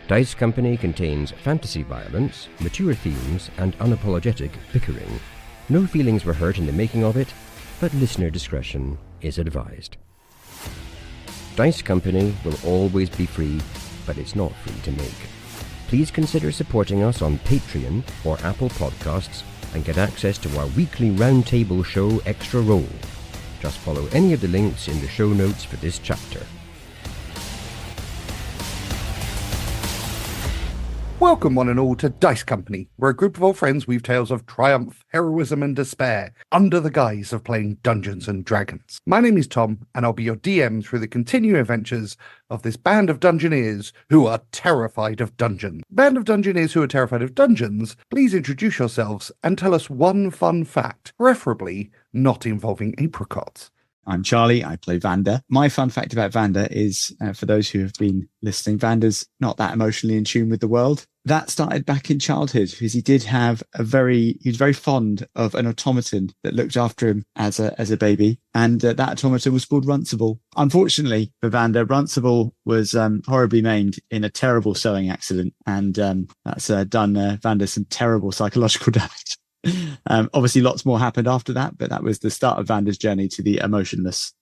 Dice Company contains fantasy violence, mature themes, and unapologetic bickering. No feelings were hurt in the making of it, but listener discretion is advised. Dice Company will always be free, but it's not free to make. Please consider supporting us on Patreon or Apple Podcasts and get access to our weekly roundtable show Extra Roll. Just follow any of the links in the show notes for this chapter. Welcome one and all to Dice Company, where a group of old friends weave tales of triumph, heroism and despair under the guise of playing Dungeons and Dragons. My name is Tom, and I'll be your DM through the continuing adventures of this band of Dungeoneers who are terrified of dungeons. Band of Dungeoneers who are terrified of dungeons, please introduce yourselves and tell us one fun fact, preferably not involving apricots. I'm Charlie, I play Vander. My fun fact about Vander is, for those who have been listening, Vander's not that emotionally in tune with the world. That started back in childhood because he was very fond of an automaton that looked after him as a baby. And that automaton was called Runcible. Unfortunately for Vander, Runcible was horribly maimed in a terrible sewing accident. And that's done Vander some terrible psychological damage. Obviously lots more happened after that, but that was the start of Vander's journey to the emotionless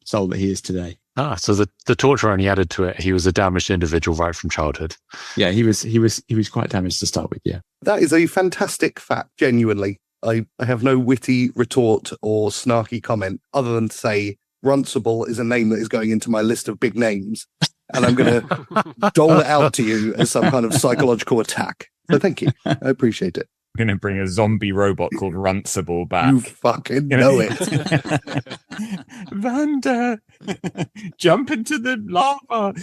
soul that he is today. So the torture only added to it. He was a damaged individual right from childhood. Yeah, he was quite damaged to start with, yeah. That is a fantastic fact, genuinely. I have no witty retort or snarky comment other than to say Runcible is a name that is going into my list of big names, and I'm going to dole it out to you as some kind of psychological attack. So thank you. I appreciate it. Going to bring a zombie robot called Runcible back. You fucking know it. Vander, jump into the lava.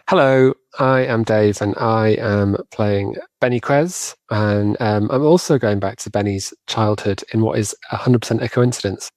Hello, I am Dave and I am playing Bennie Quez, and I'm also going back to Bennie's childhood in what is 100% a coincidence.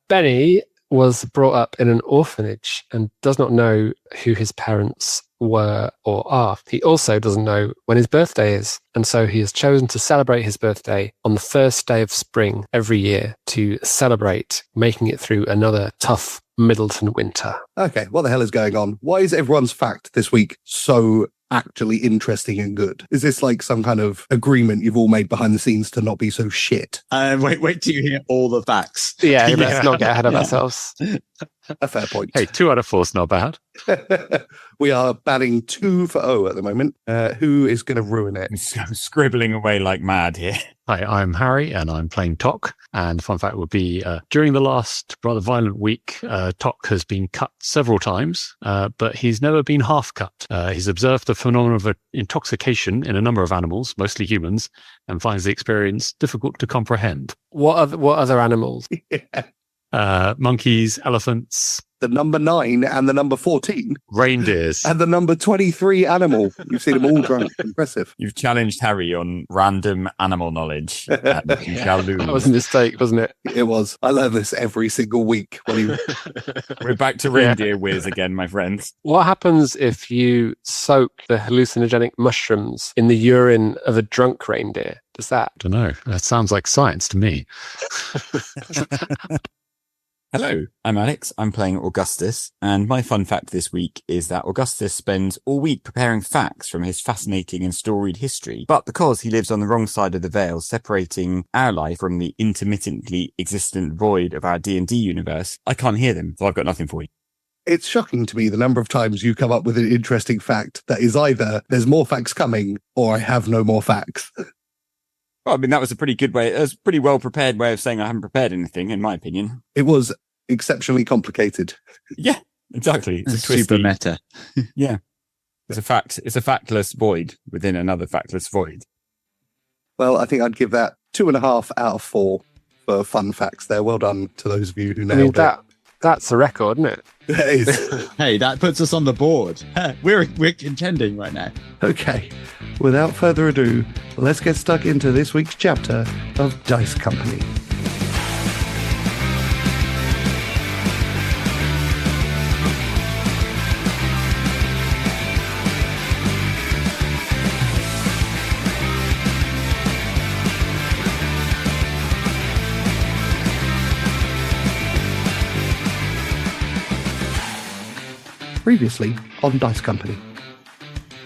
Bennie was brought up in an orphanage and does not know who his parents were or are. He also doesn't know when his birthday is, and so he has chosen to celebrate his birthday on the first day of spring every year to celebrate making it through another tough Middleton winter. Okay, what the hell is going on? Why is everyone's fact this week so actually interesting and good? Is this like some kind of agreement you've all made behind the scenes to not be so shit? Wait till you hear all the facts. Yeah, let's not get ahead of ourselves. A fair point. Hey, 2 out of 4's not bad. We are batting 2-0 at the moment. Who is going to ruin it? I'm scribbling away like mad here. Hi, I'm Harry and I'm playing Tock. And the fun fact would be, during the last rather violent week, Tock has been cut several times, but he's never been half cut. He's observed the phenomenon of intoxication in a number of animals, mostly humans, and finds the experience difficult to comprehend. What other animals? Monkeys, elephants, The number 9 and the number 14. reindeers. And the number 23 animal. You've seen them all drunk. Impressive. You've challenged Harry on random animal knowledge. And you shall lose. That was a mistake, wasn't it? It was. I learn this every single week. We're back to reindeer whiz again, my friends. What happens if you soak the hallucinogenic mushrooms in the urine of a drunk reindeer? Does that? I don't know. That sounds like science to me. Hello, I'm Alex. I'm playing Augustus, and my fun fact this week is that Augustus spends all week preparing facts from his fascinating and storied history, but because he lives on the wrong side of the veil, separating our life from the intermittently existent void of our D&D universe, I can't hear them, so I've got nothing for you. It's shocking to me the number of times you come up with an interesting fact that is either there's more facts coming or I have no more facts. Well, I mean, that was a pretty good way. It was a pretty well prepared way of saying I haven't prepared anything, in my opinion. It was exceptionally complicated. Yeah, exactly. It's a super meta. Yeah. It's a fact. It's a factless void within another factless void. Well, I think I'd give that 2.5 out of 4 for fun facts there. Well done to those of you who nailed it. That's a record, isn't it? It is. Hey, that puts us on the board. We're contending right now. Okay, without further ado, let's get stuck into this week's chapter of Dice Company. Previously on Dice Company.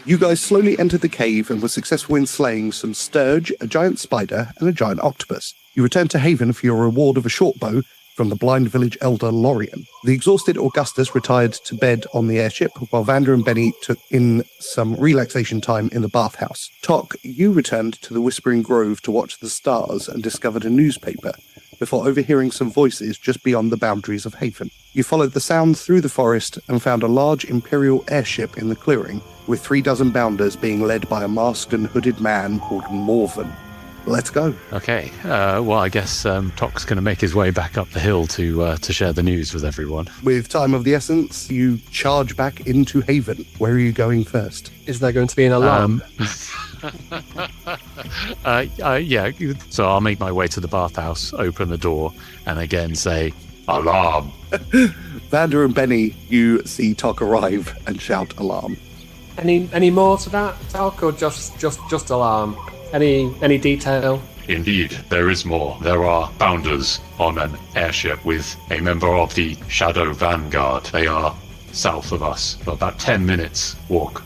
You guys slowly entered the cave and were successful in slaying some sturge, a giant spider, and a giant octopus. You returned to Haven for your reward of a short bow from the blind village elder Lorien. The exhausted Augustus retired to bed on the airship, while Vander and Bennie took in some relaxation time in the bathhouse. Tock, you returned to the Whispering Grove to watch the stars and discovered a newspaper, before overhearing some voices just beyond the boundaries of Haven. You followed the sound through the forest and found a large Imperial airship in the clearing, with 36 bounders being led by a masked and hooded man called Morrison. Let's go. Okay. Well, I guess Tock's going to make his way back up the hill to share the news with everyone. With time of the essence, you charge back into Haven. Where are you going first? Is there going to be an alarm? Yeah. So I'll make my way to the bathhouse, open the door, and again say, "Alarm!" Vander and Bennie, you see Tock arrive and shout alarm. Any more to that, Tock, or just alarm? Any detail? Indeed, there is more. There are bounders on an airship with a member of the Shadow Vanguard. They are south of us, for about 10 minutes walk.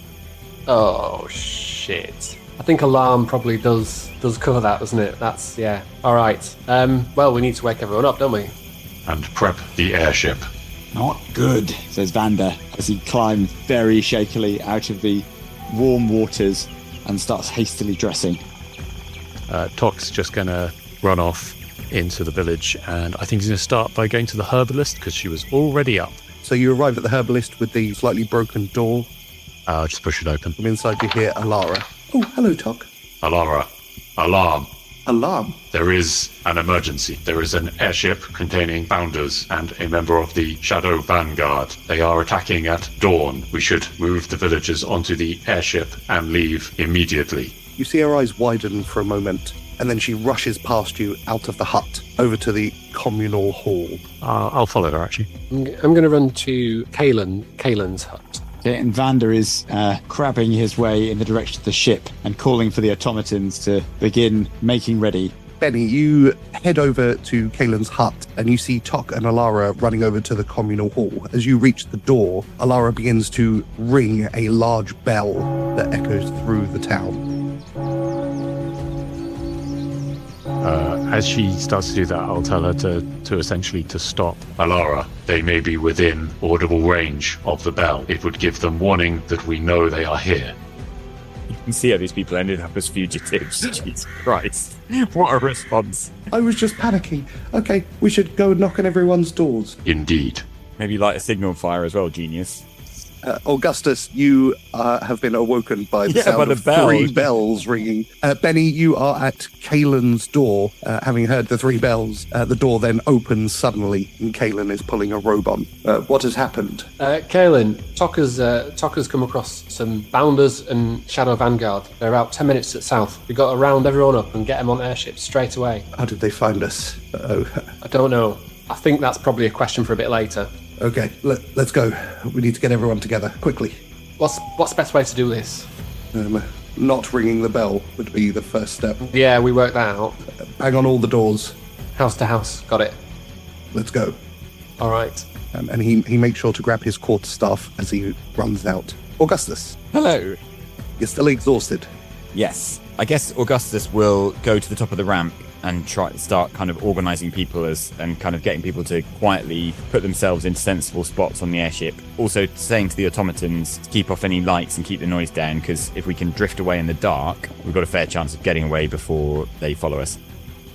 Oh, shit. I think alarm probably does cover that, doesn't it? That's, yeah. All right. Well, we need to wake everyone up, don't we? And prep the airship. Not good, says Vander, as he climbs very shakily out of the warm waters and starts hastily dressing. Tock's just going to run off into the village, and I think he's going to start by going to the herbalist, because she was already up. So you arrive at the herbalist with the slightly broken door. I'll just push it open. From inside you hear Alara. Oh, hello, Tock. Alara, alarm. Alarm? There is an emergency. There is an airship containing bounders and a member of the Shadow Vanguard. They are attacking at dawn. We should move the villagers onto the airship and leave immediately. You see her eyes widen for a moment, and then she rushes past you out of the hut, over to the communal hall. I'll follow her, actually. I'm going to run to Kaelin's hut. Okay, and Vander is crabbing his way in the direction of the ship and calling for the automatons to begin making ready. Bennie, you head over to Kaelin's hut, and you see Tock and Alara running over to the communal hall. As you reach the door, Alara begins to ring a large bell that echoes through the town. As she starts to do that, I'll tell her to essentially to stop. Alara, they may be within audible range of the bell. It would give them warning that we know they are here. You can see how these people ended up as fugitives. Jesus Christ. What a response. I was just panicking. Okay, we should go knock on everyone's doors. Indeed. Maybe light a signal fire as well, genius. Augustus, you have been awoken by the sound of bell. 3 bells ringing. Bennie, you are at Kaelin's door, having heard the 3 bells. The door then opens suddenly, and Kaelin is pulling a robe on. What has happened? Kaelin, Tock has come across some bounders and Shadow Vanguard. They're about 10 minutes to the south. We've got to round everyone up and get them on airships straight away. How did they find us? I don't know. I think that's probably a question for a bit later. Okay, let's go. We need to get everyone together, quickly. What's the best way to do this? Not ringing the bell would be the first step. Yeah, we worked that out. Bang on all the doors. House to house. Got it. Let's go. All right. And he makes sure to grab his quarterstaff as he runs out. Augustus, Hello. you're still exhausted. Yes. I guess Augustus will go to the top of the ramp and try to start kind of organising people and kind of getting people to quietly put themselves in sensible spots on the airship. Also saying to the automatons to keep off any lights and keep the noise down, because if we can drift away in the dark, we've got a fair chance of getting away before they follow us.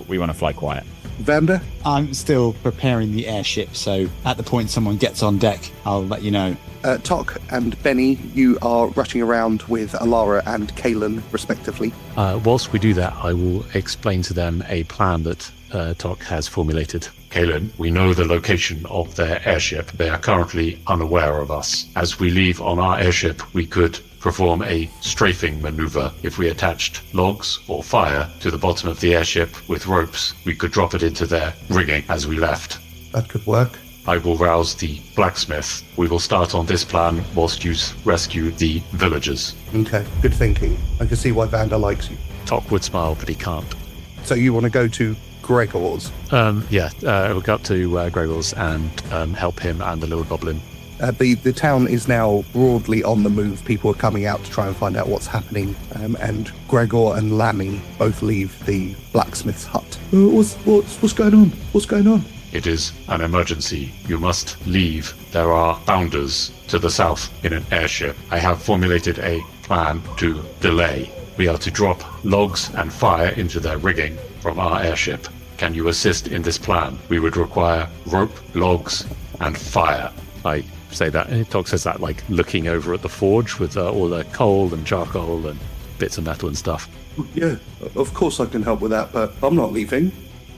We want to fly quiet. Vander? I'm still preparing the airship, so at the point someone gets on deck, I'll let you know. Tock and Bennie, you are rushing around with Alara and Kaelin, respectively. Whilst we do that, I will explain to them a plan that Tock has formulated. Kaelin, we know the location of their airship. They are currently unaware of us. As we leave on our airship, we could perform a strafing maneuver. If we attached logs or fire to the bottom of the airship with ropes, we could drop it into their rigging as we left. That could work. I will rouse the blacksmith. We will start on this plan whilst you rescue the villagers. Okay, good thinking. I can see why Vander likes you. Tock would smile, but he can't. So you want to go to Gregor's? We'll go up to Gregor's and help him and the little goblin. The town is now broadly on the move. People are coming out to try and find out what's happening. And Gregor and Lammy both leave the blacksmith's hut. What's going on? What's going on? It is an emergency. You must leave. There are bounders to the south in an airship. I have formulated a plan to delay. We are to drop logs and fire into their rigging from our airship. Can you assist in this plan? We would require rope, logs, and fire. I say that, and Tock says that like looking over at the forge with all the coal and charcoal and bits of metal and stuff. Yeah, of course I can help with that, but I'm not leaving.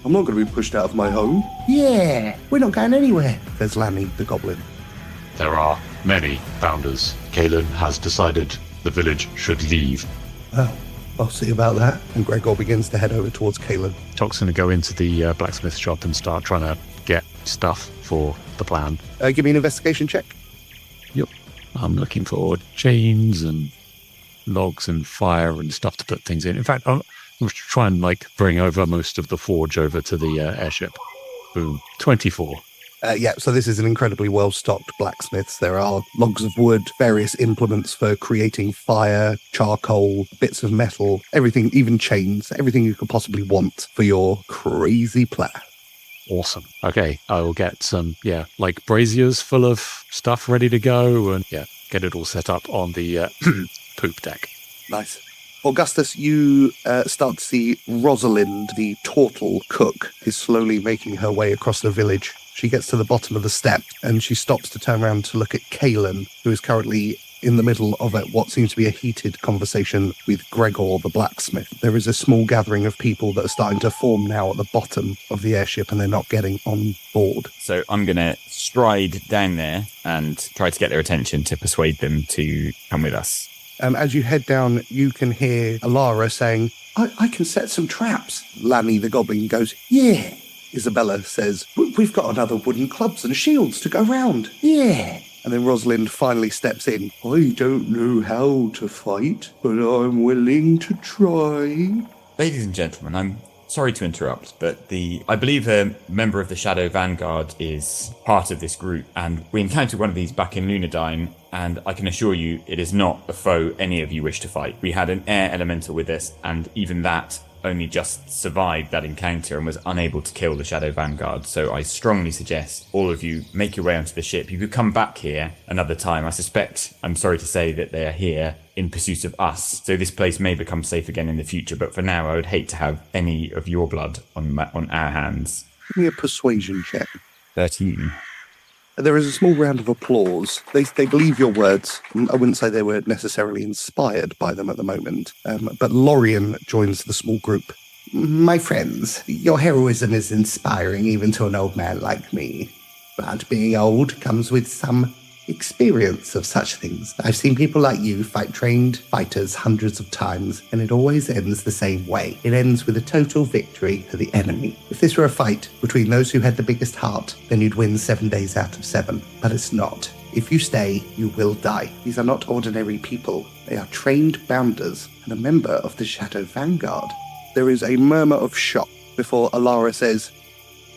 I'm not going to be pushed out of my home. Yeah, we're not going anywhere, says Lammy the goblin. There are many bounders. Kalen has decided the village should leave. Well, I'll see about that. And Gregor begins to head over towards Kalen. Tock's going to go into the blacksmith shop and start trying to get stuff for the plan. Give me an investigation check. Yep. I'm looking for chains and logs and fire and stuff to put things in. In fact, I'm going to try and bring over most of the forge over to the airship. Boom. 24. So this is an incredibly well-stocked blacksmith's. There are logs of wood, various implements for creating fire, charcoal, bits of metal, everything, even chains, everything you could possibly want for your crazy plan. Awesome. Okay, I will get some, braziers full of stuff ready to go and, get it all set up on the poop deck. Nice. Augustus, you start to see Rosalind, the turtle cook, is slowly making her way across the village. She gets to the bottom of the step and she stops to turn around to look at Kalen, who is currently in the middle of what seems to be a heated conversation with Gregor the blacksmith. There is a small gathering of people that are starting to form now at the bottom of the airship and they're not getting on board. So I'm going to stride down there and try to get their attention to persuade them to come with us. As you head down, you can hear Alara saying, I can set some traps. Lammy the goblin goes, yeah. Isabella says, we've got another wooden clubs and shields to go round. Yeah. And then Rosalind finally steps in. I don't know how to fight, but I'm willing to try. Ladies and gentlemen, I'm sorry to interrupt, but I believe a member of the Shadow Vanguard is part of this group, and we encountered one of these back in Lunadyne, and I can assure you it is not a foe any of you wish to fight. We had an air elemental with us, and even that only just survived that encounter and was unable to kill the Shadow Vanguard. So I strongly suggest all of you make your way onto the ship. You could come back here another time. I suspect, I'm sorry to say, that they are here in pursuit of us. So this place may become safe again in the future. But for now, I would hate to have any of your blood on our hands. Give me a persuasion check. 13. There is a small round of applause. They believe your words. I wouldn't say they were necessarily inspired by them at the moment. But Lorien joins the small group. My friends, your heroism is inspiring even to an old man like me. But being old comes with some experience of such things. I've seen people like you fight trained fighters hundreds of times, and it always ends the same way. It ends with a total victory for the enemy. If this were a fight between those who had the biggest heart, then you'd win 7 days out of 7. But it's not. If you stay, you will die. These are not ordinary people. They are trained bounders and a member of the Shadow Vanguard. There is a murmur of shock before Alara says,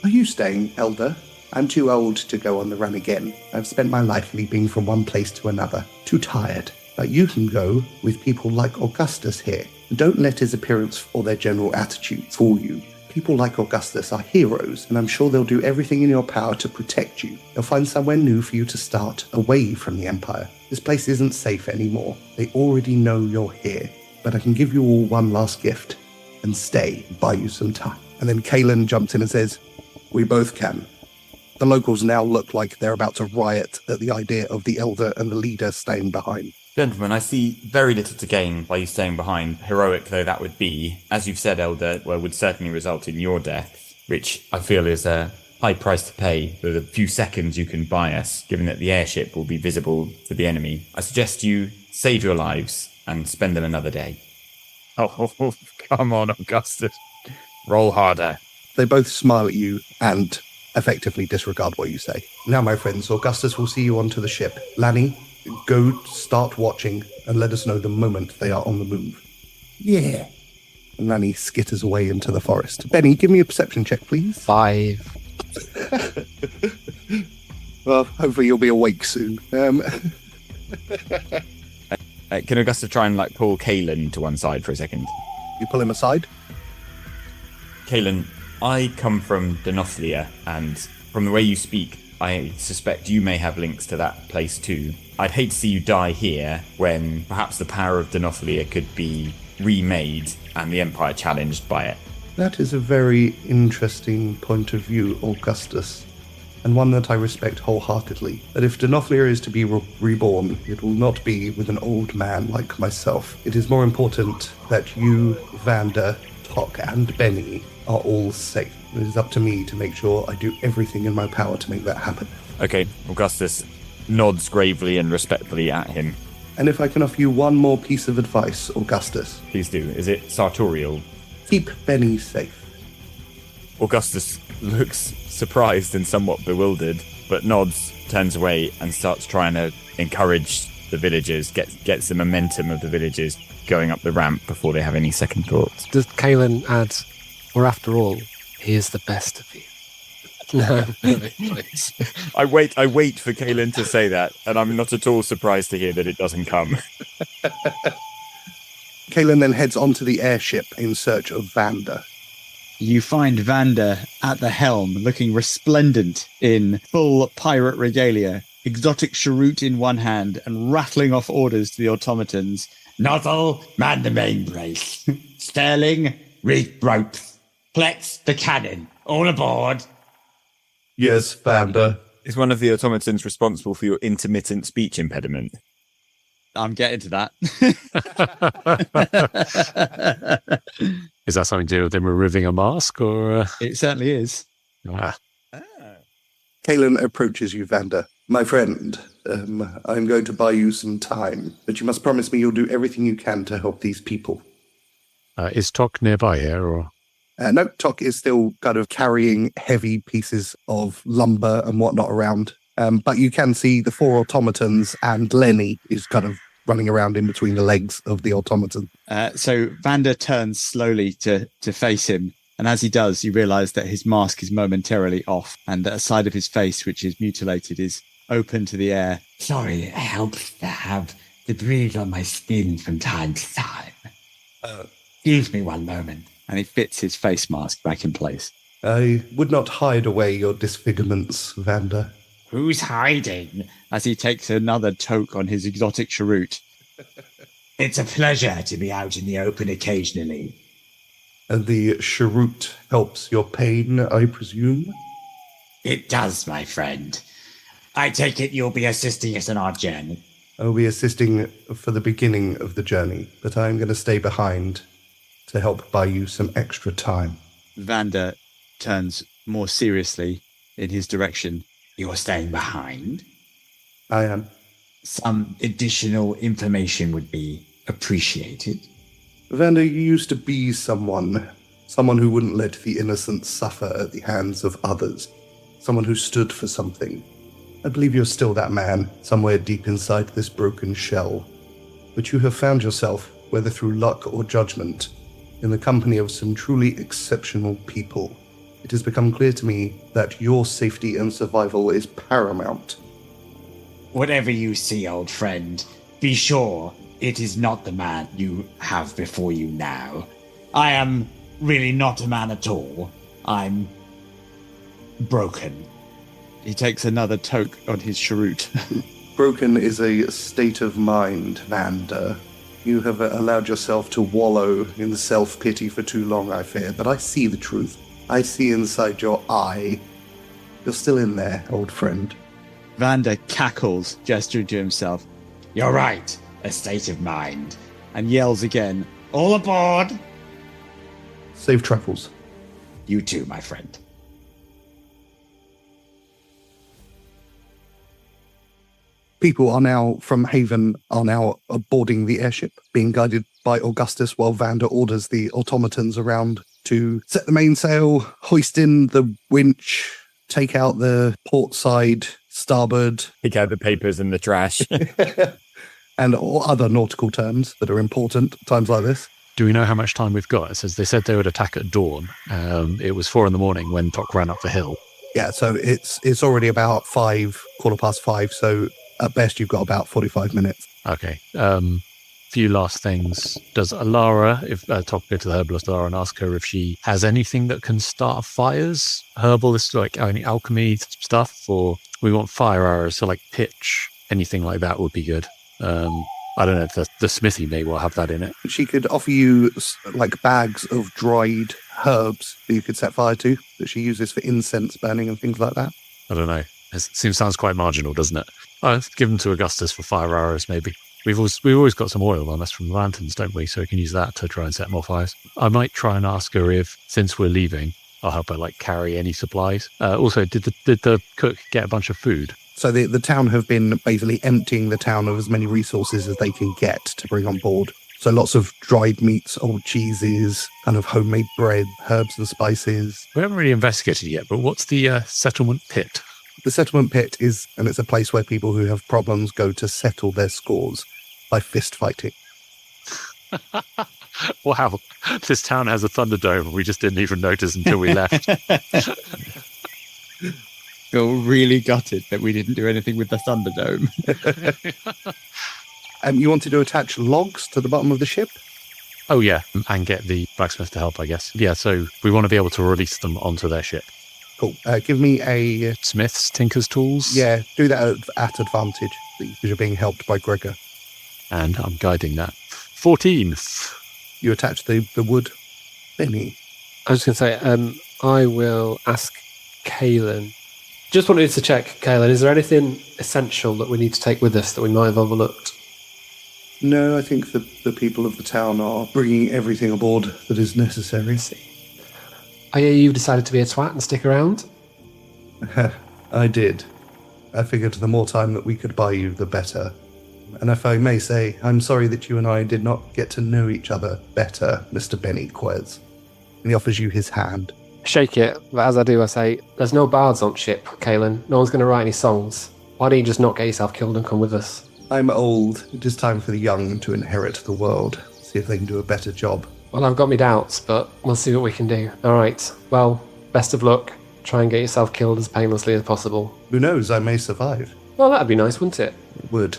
"Are you staying, Elder? I'm too old to go on the run again. I've spent my life leaping from one place to another. Too tired. But you can go with people like Augustus here. Don't let his appearance or their general attitude fool you. People like Augustus are heroes, and I'm sure they'll do everything in your power to protect you. They'll find somewhere new for you to start, away from the Empire. This place isn't safe anymore. They already know you're here. But I can give you all one last gift, and stay, buy you some time." And then Kalen jumps in and says, "We both can." The locals now look like they're about to riot at the idea of the elder and the leader staying behind. Gentlemen, I see very little to gain by you staying behind, heroic though that would be. As you've said, Elder, would certainly result in your death, which I feel is a high price to pay for the few seconds you can buy us, given that the airship will be visible to the enemy. I suggest you save your lives and spend them another day. Oh, come on, Augustus. Roll harder. They both smile at you and effectively disregard what you say. Now, my friends, Augustus will see you onto the ship. Lanny, go start watching and let us know the moment they are on the move. Yeah. And Lanny skitters away into the forest. Bennie, give me a perception check, please. 5. Well, hopefully you'll be awake soon. Can Augusta try and pull Kalen to one side for a second? You pull him aside. Kalen, I come from Denophilia, and from the way you speak, I suspect you may have links to that place too. I'd hate to see you die here when perhaps the power of Denophilia could be remade and the Empire challenged by it. That is a very interesting point of view, Augustus, and one that I respect wholeheartedly. That if Denophilia is to be reborn, it will not be with an old man like myself. It is more important that you, Vander, Tock, and Bennie are all safe. It is up to me to make sure I do everything in my power to make that happen. Okay, Augustus nods gravely and respectfully at him. And if I can offer you one more piece of advice, Augustus. Please do. Is it sartorial? Keep Bennie safe. Augustus looks surprised and somewhat bewildered, but nods, turns away, and starts trying to encourage the villagers, gets the momentum of the villagers going up the ramp before they have any second thoughts. Does Kalen add, or after all, he is the best of you? No, please. I wait for Kalen to say that, and I'm not at all surprised to hear that it doesn't come. Kalen then heads onto the airship in search of Vander. You find Vander at the helm, looking resplendent in full pirate regalia, exotic cheroot in one hand, and rattling off orders to the automatons. Nozzle, man the main brace. Sterling, reef ropes. Plex, the cannon. All aboard. Yes, Vander. Is one of the automatons responsible for your intermittent speech impediment? I'm getting to that. Is that something to do with him removing a mask, or? It certainly is. Kalen approaches you, Vander. My friend, I'm going to buy you some time, but you must promise me you'll do everything you can to help these people. Is Tock nearby here, or? No, Tock is still kind of carrying heavy pieces of lumber and whatnot around. But you can see the 4 automatons, and Lenny is kind of running around in between the legs of the automaton. So Vander turns slowly to face him. And as he does, you realise that his mask is momentarily off, and that a side of his face, which is mutilated, is open to the air. Sorry, it helps to have the breeze on my skin from time to time. Excuse me one moment. And he fits his face mask back in place. I would not hide away your disfigurements, Vander. Who's hiding? As he takes another toke on his exotic cheroot. It's a pleasure to be out in the open occasionally. And the cheroot helps your pain, I presume? It does, my friend. I take it you'll be assisting us in our journey. I'll be assisting for the beginning of the journey, but I'm going to stay behind to help buy you some extra time. Vander turns more seriously in his direction. You're staying behind? I am. Some additional information would be appreciated. Vander, you used to be someone who wouldn't let the innocent suffer at the hands of others, someone who stood for something. I believe you're still that man, somewhere deep inside this broken shell. But you have found yourself, whether through luck or judgment, in the company of some truly exceptional people. It has become clear to me that your safety and survival is paramount. Whatever you see, old friend, be sure it is not the man you have before you now. I am really not a man at all. I'm broken. He takes another toke on his cheroot. Broken is a state of mind, Vander. You have allowed yourself to wallow in the self-pity for too long, I fear, but I see the truth. I see inside your eye. You're still in there, old friend. Vander cackles, gesturing to himself. You're right, a state of mind. And yells again. All aboard! Safe travels. You too, my friend. People from Haven are now boarding the airship, being guided by Augustus while Vander orders the automatons around to set the mainsail, hoist in the winch, take out the port side, starboard. Pick out the papers and the trash. And all other nautical terms that are important at times like this. Do we know how much time we've got? It says they said they would attack at dawn. It was 4 a.m. when Tock ran up the hill. Yeah, so it's already about 5:15, so at best you've got about 45 minutes. Okay. Few last things. Does Alara, if Tock go to the herbalist Alara and ask her if she has anything that can start fires? Herbalist, like any alchemy stuff, or we want fire arrows, so like pitch, anything like that would be good. I don't know if the smithy may well have that in it. She could offer you like bags of dried herbs that you could set fire to, that she uses for incense burning and things like that. I don't know. Sounds quite marginal, doesn't it? Let's give them to Augustus for fire arrows, maybe. We've always got some oil on us from the lanterns, don't we? So we can use that to try and set more fires. I might try and ask her if, since we're leaving, I'll help her like carry any supplies. Also, did the cook get a bunch of food? So the town have been basically emptying the town of as many resources as they can get to bring on board. So lots of dried meats, old cheeses, kind of homemade bread, herbs and spices. We haven't really investigated yet, but what's the settlement pit? The settlement pit it's a place where people who have problems go to settle their scores by fist fighting. Wow, this town has a Thunderdome. We just didn't even notice until we left. Feel really gutted that we didn't do anything with the Thunderdome. You wanted to attach logs to the bottom of the ship? Oh, yeah, and get the blacksmith to help, I guess. Yeah, so we want to be able to release them onto their ship. Cool. Give me a... Smith's, tinker's tools? Yeah, do that at advantage, because you're being helped by Gregor. And I'm guiding that. 14. You attach the wood. Bennie. I was just going to say, I will ask Kaelin. Just wanted to check, Kaelin, is there anything essential that we need to take with us that we might have overlooked? No, I think the people of the town are bringing everything aboard that is necessary. I hear you've decided to be a twat and stick around? I did. I figured the more time that we could buy you, the better. And if I may say, I'm sorry that you and I did not get to know each other better, Mr. Bennie Quez. And he offers you his hand. Shake it, but as I do, I say, there's no bards on ship, Kaelin. No one's going to write any songs. Why don't you just not get yourself killed and come with us? I'm old. It is time for the young to inherit the world. See if they can do a better job. Well, I've got my doubts, but we'll see what we can do. All right. Well, best of luck. Try and get yourself killed as painlessly as possible. Who knows, I may survive. Well, that'd be nice, wouldn't it? It would.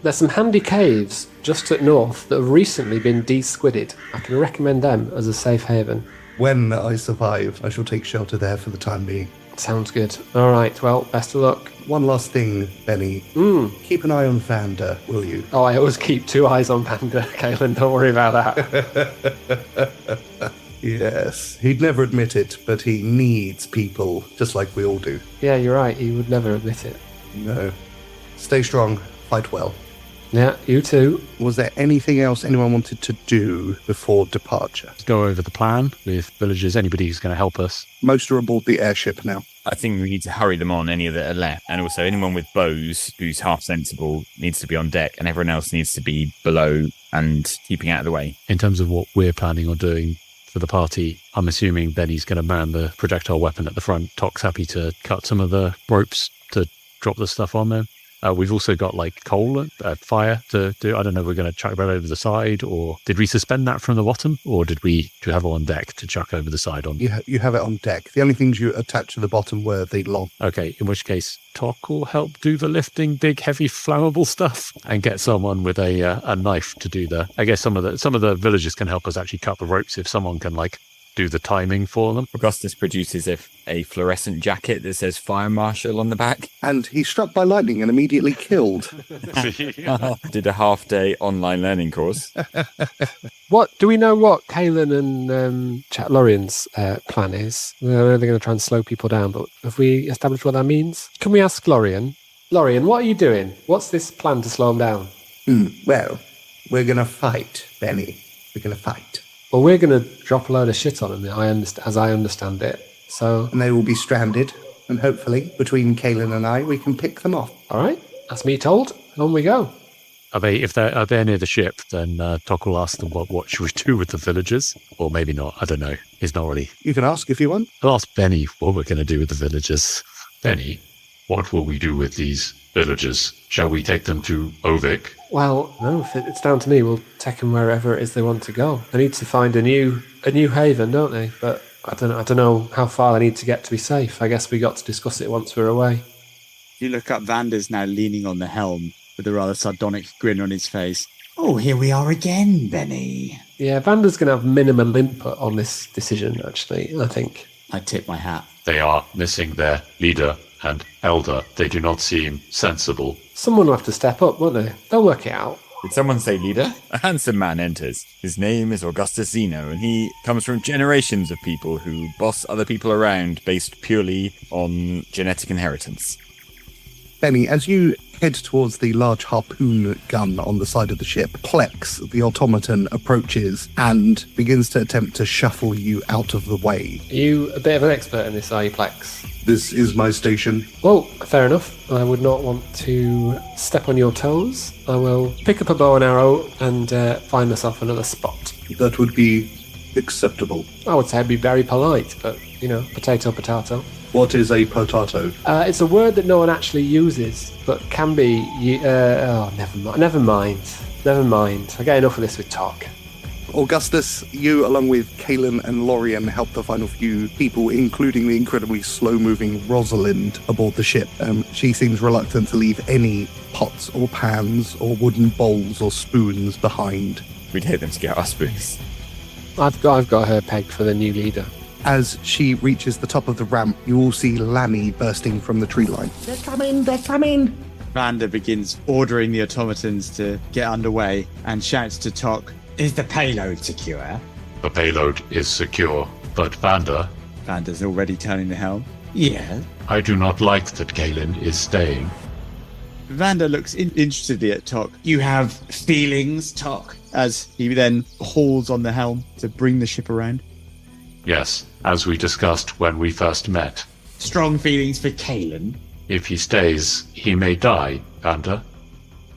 There's some handy caves just at north that have recently been de-squidded. I can recommend them as a safe haven. When I survive, I shall take shelter there for the time being. Sounds good. All right, well, best of luck. One last thing, Bennie. Keep an eye on Vander, will you? Oh, I always keep 2 eyes on Vander, Kaelin. Don't worry about that. Yes, he'd never admit it, but he needs people, just like we all do. Yeah, you're right. He would never admit it. No. Stay strong. Fight well. Yeah, you too. Was there anything else anyone wanted to do before departure? Let's go over the plan with villagers, anybody who's going to help us. Most are aboard the airship now. I think we need to hurry them on, any that are left. And also anyone with bows who's half sensible needs to be on deck, and everyone else needs to be below and keeping out of the way. In terms of what we're planning on doing for the party, I'm assuming Benny's going to man the projectile weapon at the front. Tock's happy to cut some of the ropes to drop the stuff on there. We've also got like coal, fire to do. I don't know if we're going to chuck that over the side, or did we suspend that from the bottom, or did we have it on deck to chuck over the side on? You have it on deck. The only things you attach to the bottom were the long. Okay, in which case Tock will help do the lifting, big, heavy, flammable stuff, and get someone with a knife to do I guess some of the villagers can help us actually cut the ropes if someone can like do the timing for them. Augustus produces a fluorescent jacket that says Fire Marshal on the back. And he's struck by lightning and immediately killed. Did a half-day online learning course. What do we know what Kaelin and Lorian's plan is? I know they're going to try and slow people down, but have we established what that means? Can we ask Lorian? Lorian, what are you doing? What's this plan to slow them down? Well, we're going to fight, Bennie. We're going to fight. Well, we're going to drop a load of shit on them, as I understand it. So, and they will be stranded, and hopefully, between Kaelin and I, we can pick them off. All right, that's me told. On we go. Are they near the ship? Then Tock will ask them what should we do with the villagers, or maybe not. I don't know. He's not really. You can ask if you want. I'll ask Bennie what we're going to do with the villagers. Bennie, what will we do with these villagers? Shall we take them to Ovik? Well, no, if it's down to me, we'll take them wherever it is they want to go. They need to find a new haven, don't they? But I don't know how far I need to get to be safe. I guess we got to discuss it once we're away. You look up, Vander's now leaning on the helm with a rather sardonic grin on his face. Oh, here we are again, Bennie. Yeah, Vander's going to have minimal input on this decision, actually, I think. I tip my hat. They are missing their leader and elder. They do not seem sensible. Someone will have to step up, won't they? They'll work it out. Did someone say leader? A handsome man enters. His name is Augustus Zeno, and he comes from generations of people who boss other people around based purely on genetic inheritance. Bennie, as you head towards the large harpoon gun on the side of the ship, Plex, the automaton, approaches and begins to attempt to shuffle you out of the way. Are you a bit of an expert in this, are you, Plex? This is my station. Well, fair enough. I would not want to step on your toes. I will pick up a bow and arrow and find myself another spot. That would be acceptable. I would say I'd be very polite, but, potato, potato. What is a potato? It's a word that no one actually uses, but can be... Never mind. I get enough of this with Tock. Augustus, you, along with Kaelin and Lorien, help the final few people, including the incredibly slow-moving Rosalind, aboard the ship. She seems reluctant to leave any pots or pans or wooden bowls or spoons behind. We'd hate them to get our spoons. I've got her pegged for the new leader. As she reaches the top of the ramp, you all see Lanny bursting from the tree line. They're coming! Vander begins ordering the automatons to get underway and shouts to Tock. Is the payload secure? The payload is secure, but Vander's already turning the helm. Yeah. I do not like that Kaelin is staying. Vander looks interestedly at Tock You have feelings, Tock? as he then hauls on the helm to bring the ship around. Yes, as we discussed when we first met. Strong feelings for Kaelin? If he stays, he may die, Vander.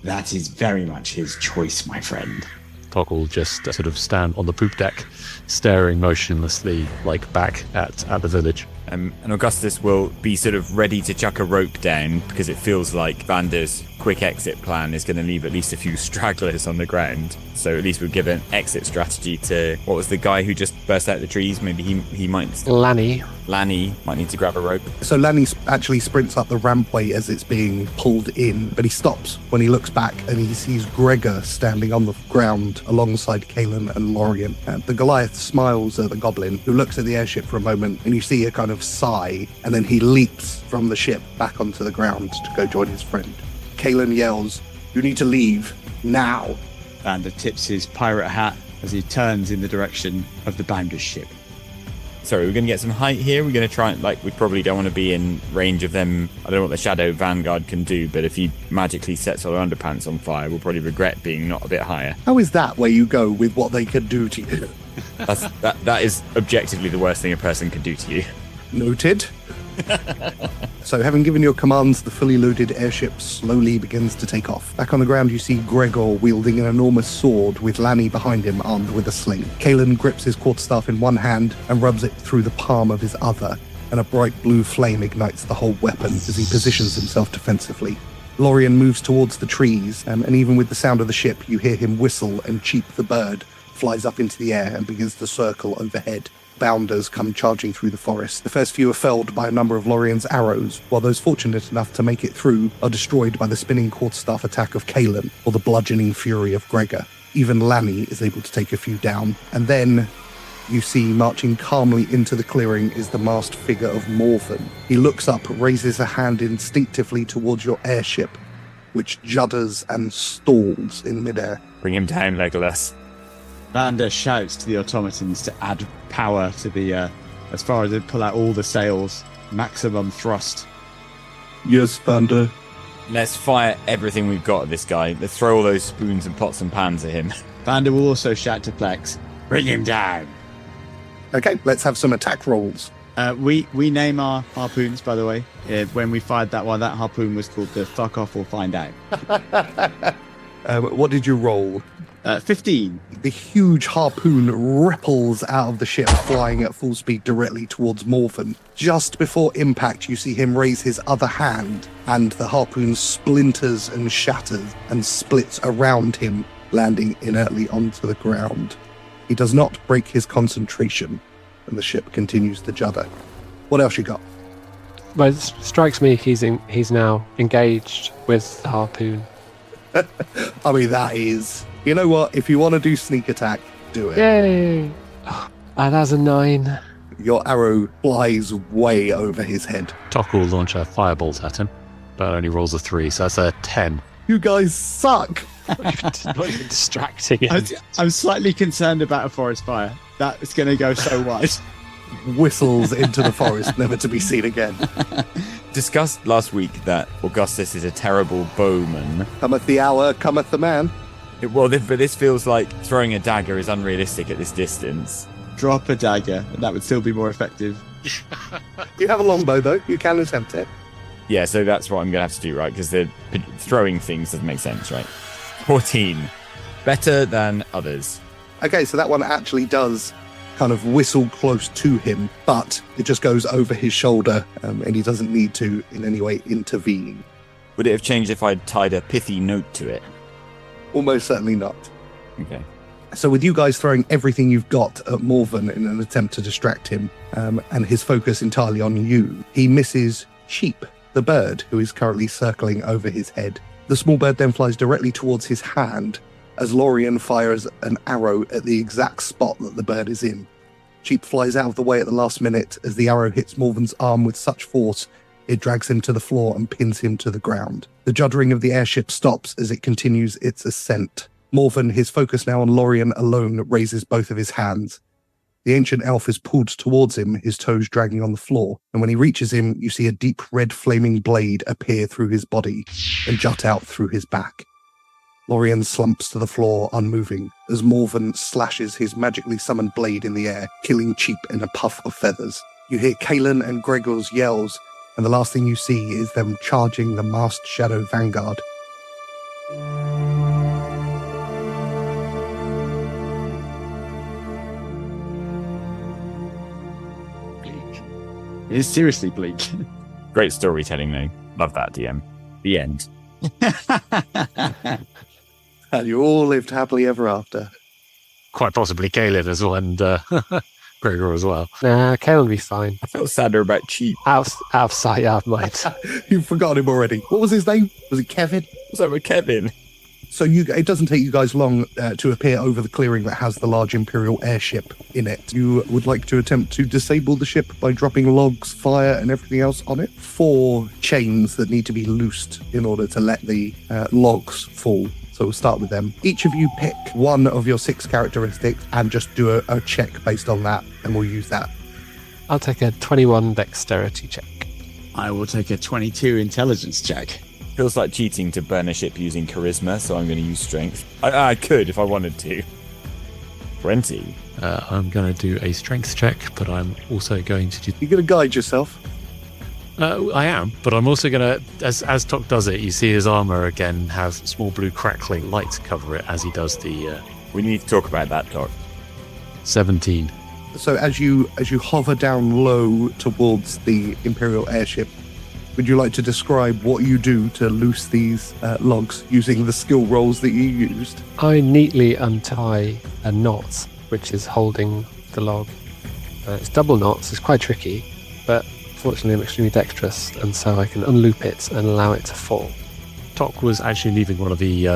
That is very much his choice, my friend. Tock will just sort of stand on the poop deck, staring motionlessly, back at the village. And Augustus will be sort of ready to chuck a rope down because it feels like Vander's quick exit plan is going to leave at least a few stragglers on the ground. So at least we'll give an exit strategy to, what was the guy who just burst out the trees? Maybe he might... Lanny might need to grab a rope. So Lanny actually sprints up the rampway as it's being pulled in, but he stops when he looks back and he sees Gregor standing on the ground alongside Kaelin and Lorien. The Goliath smiles at the goblin, who looks at the airship for a moment, and you see a kind of sigh, and then he leaps from the ship back onto the ground to go join his friend. Kaelin yells, "You need to leave, now!" Vander tips his pirate hat as he turns in the direction of the Bounders ship. Sorry, we're going to get some height here. We're going to try, we probably don't want to be in range of them. I don't know what the Shadow Vanguard can do, but if he magically sets our underpants on fire, we'll probably regret being not a bit higher. How is that where you go with what they can do to you? That is objectively the worst thing a person can do to you. Noted. So, having given your commands, the fully loaded airship slowly begins to take off. Back on the ground, you see Gregor wielding an enormous sword with Lanny behind him, armed with a sling. Kaelin grips his quarterstaff in one hand and rubs it through the palm of his other, and a bright blue flame ignites the whole weapon as he positions himself defensively. Lorien moves towards the trees, and even with the sound of the ship, you hear him whistle, and Cheap the bird flies up into the air and begins to circle overhead. Bounders come charging through the forest. The first few are felled by a number of Lorien's arrows, while those fortunate enough to make it through are destroyed by the spinning quarterstaff attack of Kaelin or the bludgeoning fury of Gregor. Even Lanny is able to take a few down. And then you see marching calmly into the clearing is the masked figure of Morrison. He looks up, raises a hand instinctively towards your airship, which judders and stalls in midair. Bring him down, Legolas. Vander shouts to the automatons to add power to the, as far as they pull out all the sails, maximum thrust. Yes, Vander. Let's fire everything we've got at this guy. Let's throw all those spoons and pots and pans at him. Vander will also shout to Plex, bring him down. Okay, let's have some attack rolls. We name our harpoons, by the way. When we fired that one, that harpoon was called the Fuck Off or Find Out. What did you roll? 15. The huge harpoon ripples out of the ship, flying at full speed directly towards Morrison. Just before impact, you see him raise his other hand, and the harpoon splinters and shatters and splits around him, landing inertly onto the ground. He does not break his concentration, and the ship continues to judder. What else you got? Well, it strikes me he's now engaged with the harpoon. I mean, that is... You know what? If you want to do sneak attack, do it. Yay! That's a 9. Your arrow flies way over his head. Tock will launch a firebolt at him, but only rolls a 3, so that's a 10. You guys suck! Not even distracting him. I'm slightly concerned about a forest fire. That's going to go so wide. Whistles into the forest, never to be seen again. Discussed last week that Augustus is a terrible bowman. Cometh the hour, cometh the man. But this feels like throwing a dagger is unrealistic at this distance. Drop a dagger, and that would still be more effective. You have a longbow, though. You can attempt it. Yeah, so that's what I'm going to have to do, right? Because the throwing things doesn't make sense, right? 14. Better than others. Okay, so that one actually does kind of whistle close to him, but it just goes over his shoulder, and he doesn't need to in any way intervene. Would it have changed if I'd tied a pithy note to it? Almost certainly not. Okay. So with you guys throwing everything you've got at Morven in an attempt to distract him, and his focus entirely on you, he misses Sheep, the bird, who is currently circling over his head. The small bird then flies directly towards his hand as Lorien fires an arrow at the exact spot that the bird is in. Sheep flies out of the way at the last minute as the arrow hits Morven's arm with such force it drags him to the floor and pins him to the ground. The juddering of the airship stops as it continues its ascent. Morven, his focus now on Lorien alone, raises both of his hands. The ancient elf is pulled towards him, his toes dragging on the floor, and when he reaches him, you see a deep red flaming blade appear through his body and jut out through his back. Lorien slumps to the floor, unmoving, as Morven slashes his magically summoned blade in the air, killing Cheap in a puff of feathers. You hear Kalen and Gregor's yells, and the last thing you see is them charging the masked Shadow Vanguard. It is seriously bleak. Great storytelling, though. Love that, DM. The end. And you all lived happily ever after. Quite possibly Caleb as well, and Gregor as well. Nah, Kale will be fine. I felt sadder about Cheap. Out of sight, out of mind. You've forgotten him already. What was his name? Was it Kevin? What's up with Kevin? So it doesn't take you guys long to appear over the clearing that has the large Imperial airship in it. You would like to attempt to disable the ship by dropping logs, fire, and everything else on it. 4 chains that need to be loosed in order to let the logs fall. So we'll start with them. Each of you pick one of your 6 characteristics and just do a check based on that, and we'll use that. I'll take a 21 dexterity check. I will take a 22 intelligence check. Feels like cheating to burn a ship using charisma, so I'm going to use strength. I could if I wanted to. 20. I'm going to do a strength check, but I'm also going to do... You're going to guide yourself. I am, but I'm also going to, as Tock does it, you see his armor again have small blue crackling lights cover it as he does the... We need to talk about that, Tock. 17. So as you hover down low towards the Imperial airship, would you like to describe what you do to loose these logs using the skill rolls that you used? I neatly untie a knot which is holding the log. It's double knots, it's quite tricky, but fortunately I'm extremely dexterous, and so I can unloop it and allow it to fall. Tock was actually leaving one of the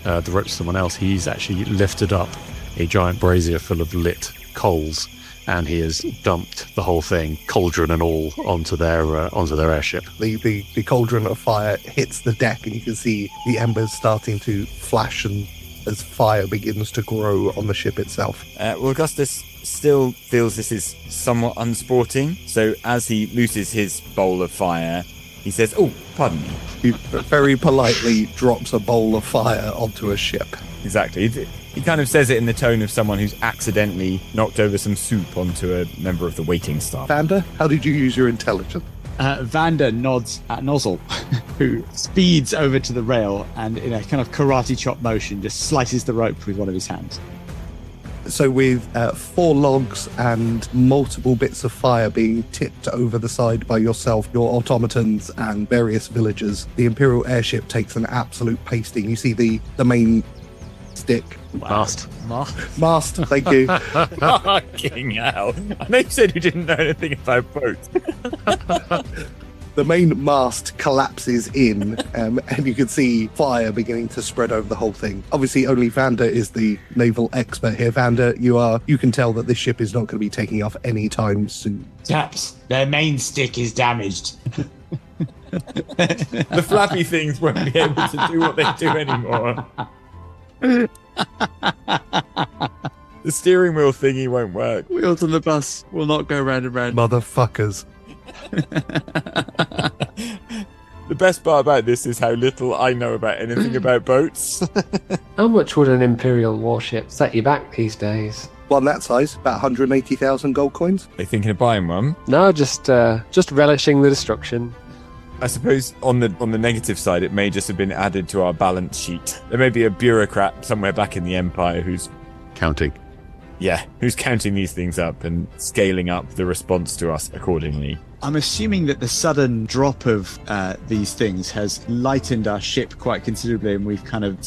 ropes to someone else. He's actually lifted up a giant brazier full of lit coals, and he has dumped the whole thing, cauldron and all, onto their airship. The cauldron of fire hits the deck, and you can see the embers starting to flash and as fire begins to grow on the ship itself. Well, Augustus still feels this is somewhat unsporting, so as he looses his bowl of fire, he says, "Oh, pardon me." He very politely drops a bowl of fire onto a ship. Exactly. He kind of says it in the tone of someone who's accidentally knocked over some soup onto a member of the waiting staff. Vander, how did you use your intelligence? Vander nods at Nozzle, who speeds over to the rail and in a kind of karate chop motion just slices the rope with one of his hands. So with 4 logs and multiple bits of fire being tipped over the side by yourself, your automatons and various villagers, the Imperial airship takes an absolute pasting. You see the main stick. Mast. Mast, thank you. Fucking hell. I know you said you didn't know anything about boats. The main mast collapses in, and you can see fire beginning to spread over the whole thing. Obviously, only Vander is the naval expert here. Vander, you can tell that this ship is not going to be taking off anytime soon. Chaps, their main stick is damaged. The flappy things won't be able to do what they do anymore. The steering wheel thingy won't work. Wheels on the bus will not go round and round. Motherfuckers. The best part about this is how little I know about anything about boats. How much would an Imperial warship set you back these days? One that size, about 180,000 gold coins. Are you thinking of buying one? No, just relishing the destruction. I suppose on the negative side, it may just have been added to our balance sheet. There may be a bureaucrat somewhere back in the Empire who's Counting. counting these things up and scaling up the response to us accordingly. I'm assuming that the sudden drop of these things has lightened our ship quite considerably, and we've kind of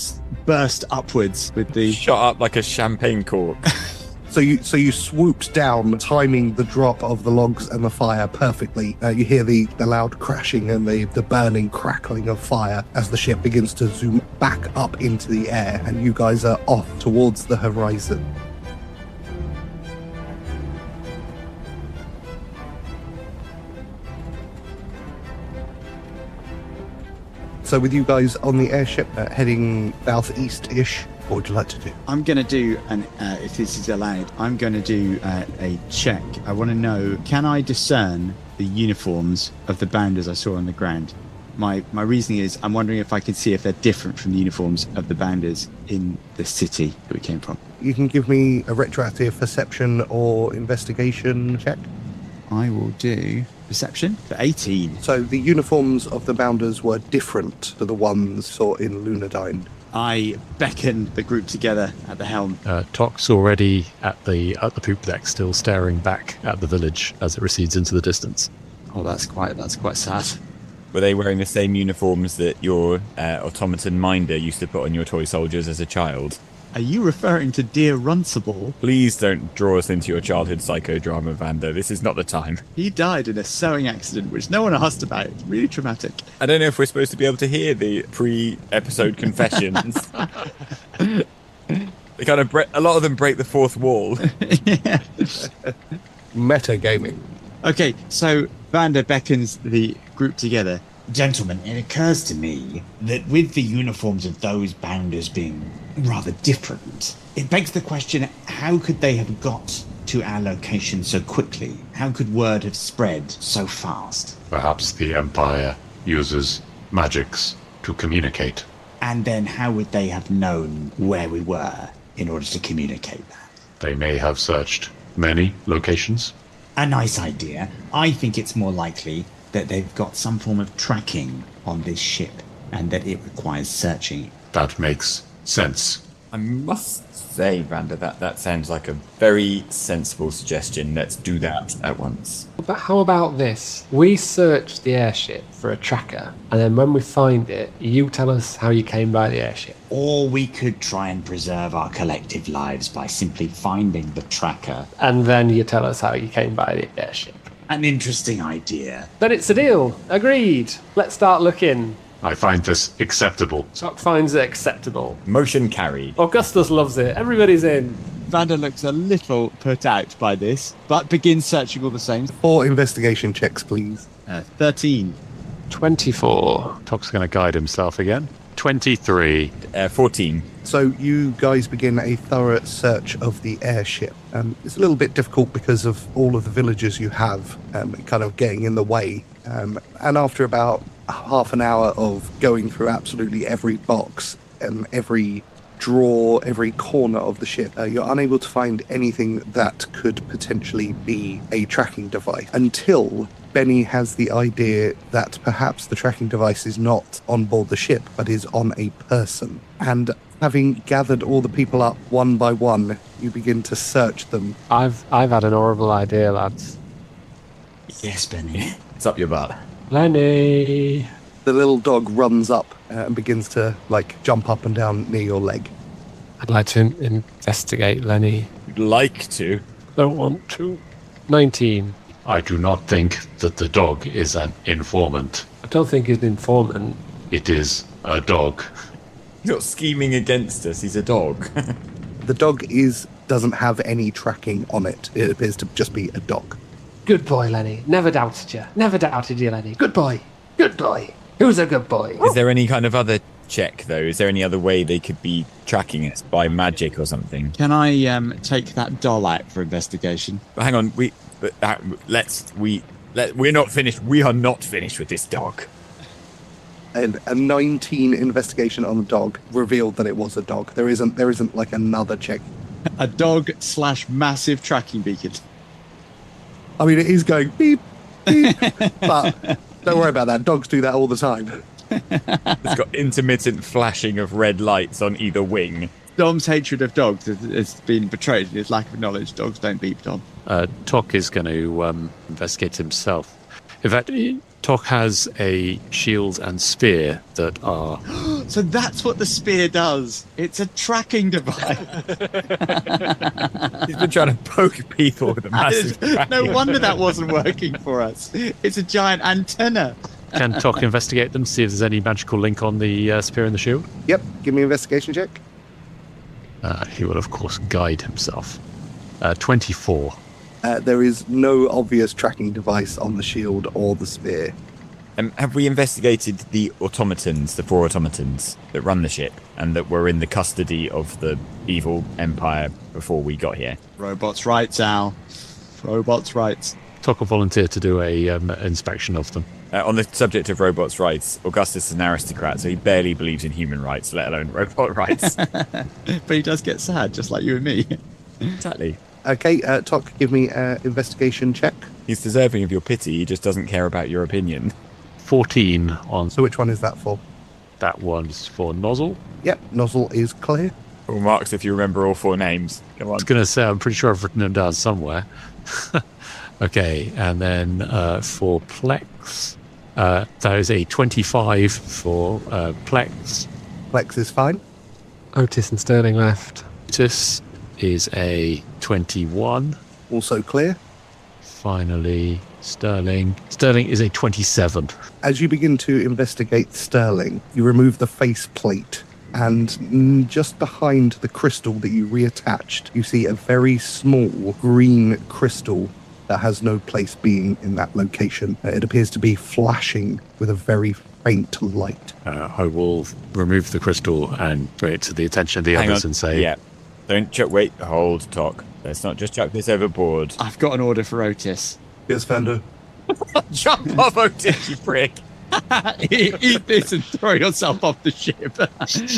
burst upwards with the... Shot up like a champagne cork. So you swooped down, timing the drop of the logs and the fire perfectly. You hear the loud crashing and the burning, crackling of fire as the ship begins to zoom back up into the air, and you guys are off towards the horizon. So with you guys on the airship heading southeast-ish, what would you like to do? I'm going to do, if this is allowed, I'm going to do a check. I want to know, can I discern the uniforms of the bounders I saw on the ground? My reasoning is, I'm wondering if I can see if they're different from the uniforms of the bounders in the city that we came from. You can give me a retroactive perception or investigation check. I will do perception for 18. So the uniforms of the bounders were different to the ones saw in Lunadyne. I beckon the group together at the helm. Tock's already at the poop deck, still staring back at the village as it recedes into the distance. Oh, that's quite sad. Were they wearing the same uniforms that your automaton minder used to put on your toy soldiers as a child? Are you referring to dear Runcible? Please don't draw us into your childhood psychodrama, Vander. This is not the time. He died in a sewing accident, which no one asked about. It's really traumatic. I don't know if we're supposed to be able to hear the pre-episode confessions. They kind of a lot of them break the fourth wall. Yeah. Metagaming. Okay, so Vander beckons the group together. Gentlemen, it occurs to me that with the uniforms of those bounders being rather different, it begs the question, how could they have got to our location so quickly? How could word have spread so fast? Perhaps the Empire uses magics to communicate. And then how would they have known where we were in order to communicate that? They may have searched many locations. A nice idea. I think it's more likely that they've got some form of tracking on this ship and that it requires searching. That makes sense. I must say, Vander, that sounds like a very sensible suggestion. Let's do that at once. But how about this? We search the airship for a tracker, and then when we find it, you tell us how you came by the airship. Or we could try and preserve our collective lives by simply finding the tracker. And then you tell us how you came by the airship. An interesting idea. Then it's a deal. Agreed. Let's start looking. I find this acceptable. Tock finds it acceptable. Motion carried. Augustus loves it. Everybody's in. Vander looks a little put out by this, but begins searching all the same. 4 investigation checks, please. 13. 24. Tock's going to guide himself again. 23. 14. So you guys begin a thorough search of the airship. It's a little bit difficult because of all of the villagers you have kind of getting in the way. And after about half an hour of going through absolutely every box and every drawer, every corner of the ship, you're unable to find anything that could potentially be a tracking device until Bennie has the idea that perhaps the tracking device is not on board the ship, but is on a person. And having gathered all the people up one by one, you begin to search them. I've had an horrible idea, lads. Yes, Bennie. It's up your butt. Lenny. The little dog runs up and begins to, jump up and down near your leg. I'd like to investigate Lenny. You'd like to. Don't want to. 19. I do not think that the dog is an informant. I don't think he's an informant. It is a dog. He's not scheming against us. He's a dog. The dog doesn't have any tracking on it. It appears to just be a dog. Good boy, Lenny. Never doubted you. Never doubted you, Lenny. Good boy. Good boy. Who's a good boy? Is there any kind of other check, though? Is there any other way they could be tracking us by magic or something? Can I take that doll out for investigation? But hang on, we're not finished. We are not finished with this dog. And a 19 investigation on the dog revealed that it was a dog. There isn't like another check. A dog / massive tracking beacon. I mean, it is going beep, beep, but don't worry about that. Dogs do that all the time. It's got intermittent flashing of red lights on either wing. Dom's hatred of dogs has been betrayed in his lack of knowledge. Dogs don't beep, Dom. Tock is going to investigate himself. In fact, Tock has a shield and spear that are... So that's what the spear does. It's a tracking device. He's been trying to poke people with a massive No wonder that wasn't working for us. It's a giant antenna. Can Tock investigate them, see if there's any magical link on the spear and the shield? Yep, give me an investigation check. He will, of course, guide himself. 24. There is no obvious tracking device on the shield or the spear. Have we investigated the automatons, the 4 automatons that run the ship and that were in the custody of the evil empire before we got here? Robots' rights, Al. Robots' rights. Tock will volunteer to do a inspection of them. On the subject of robots' rights, Augustus is an aristocrat, so he barely believes in human rights, let alone robot rights. But he does get sad, just like you and me. Exactly. Okay, Tock, give me an investigation check. He's deserving of your pity, he just doesn't care about your opinion. 14 on... So which one is that for? That one's for Nozzle. Yep, nozzle is clear. All marks if you remember all 4 names. Come on. I was going to say, I'm pretty sure I've written them down somewhere. Okay, and then for Plex, that is a 25 for Plex. Plex is fine. Otis and Sterling left. Otis is a 21. Also clear. Finally, Sterling. Sterling is a 27. As you begin to investigate Sterling, you remove the face plate, and just behind the crystal that you reattached, you see a very small green crystal that has no place being in that location. It appears to be flashing with a very faint light. I will remove the crystal and bring it to the attention of the Hang others on. and say... Yeah. Don't chuck... Wait, hold, Tock. Let's not just chuck this overboard. I've got an order for Otis. Yes, Vander. Jump off, Otis, you prick. Eat this and throw yourself off the ship.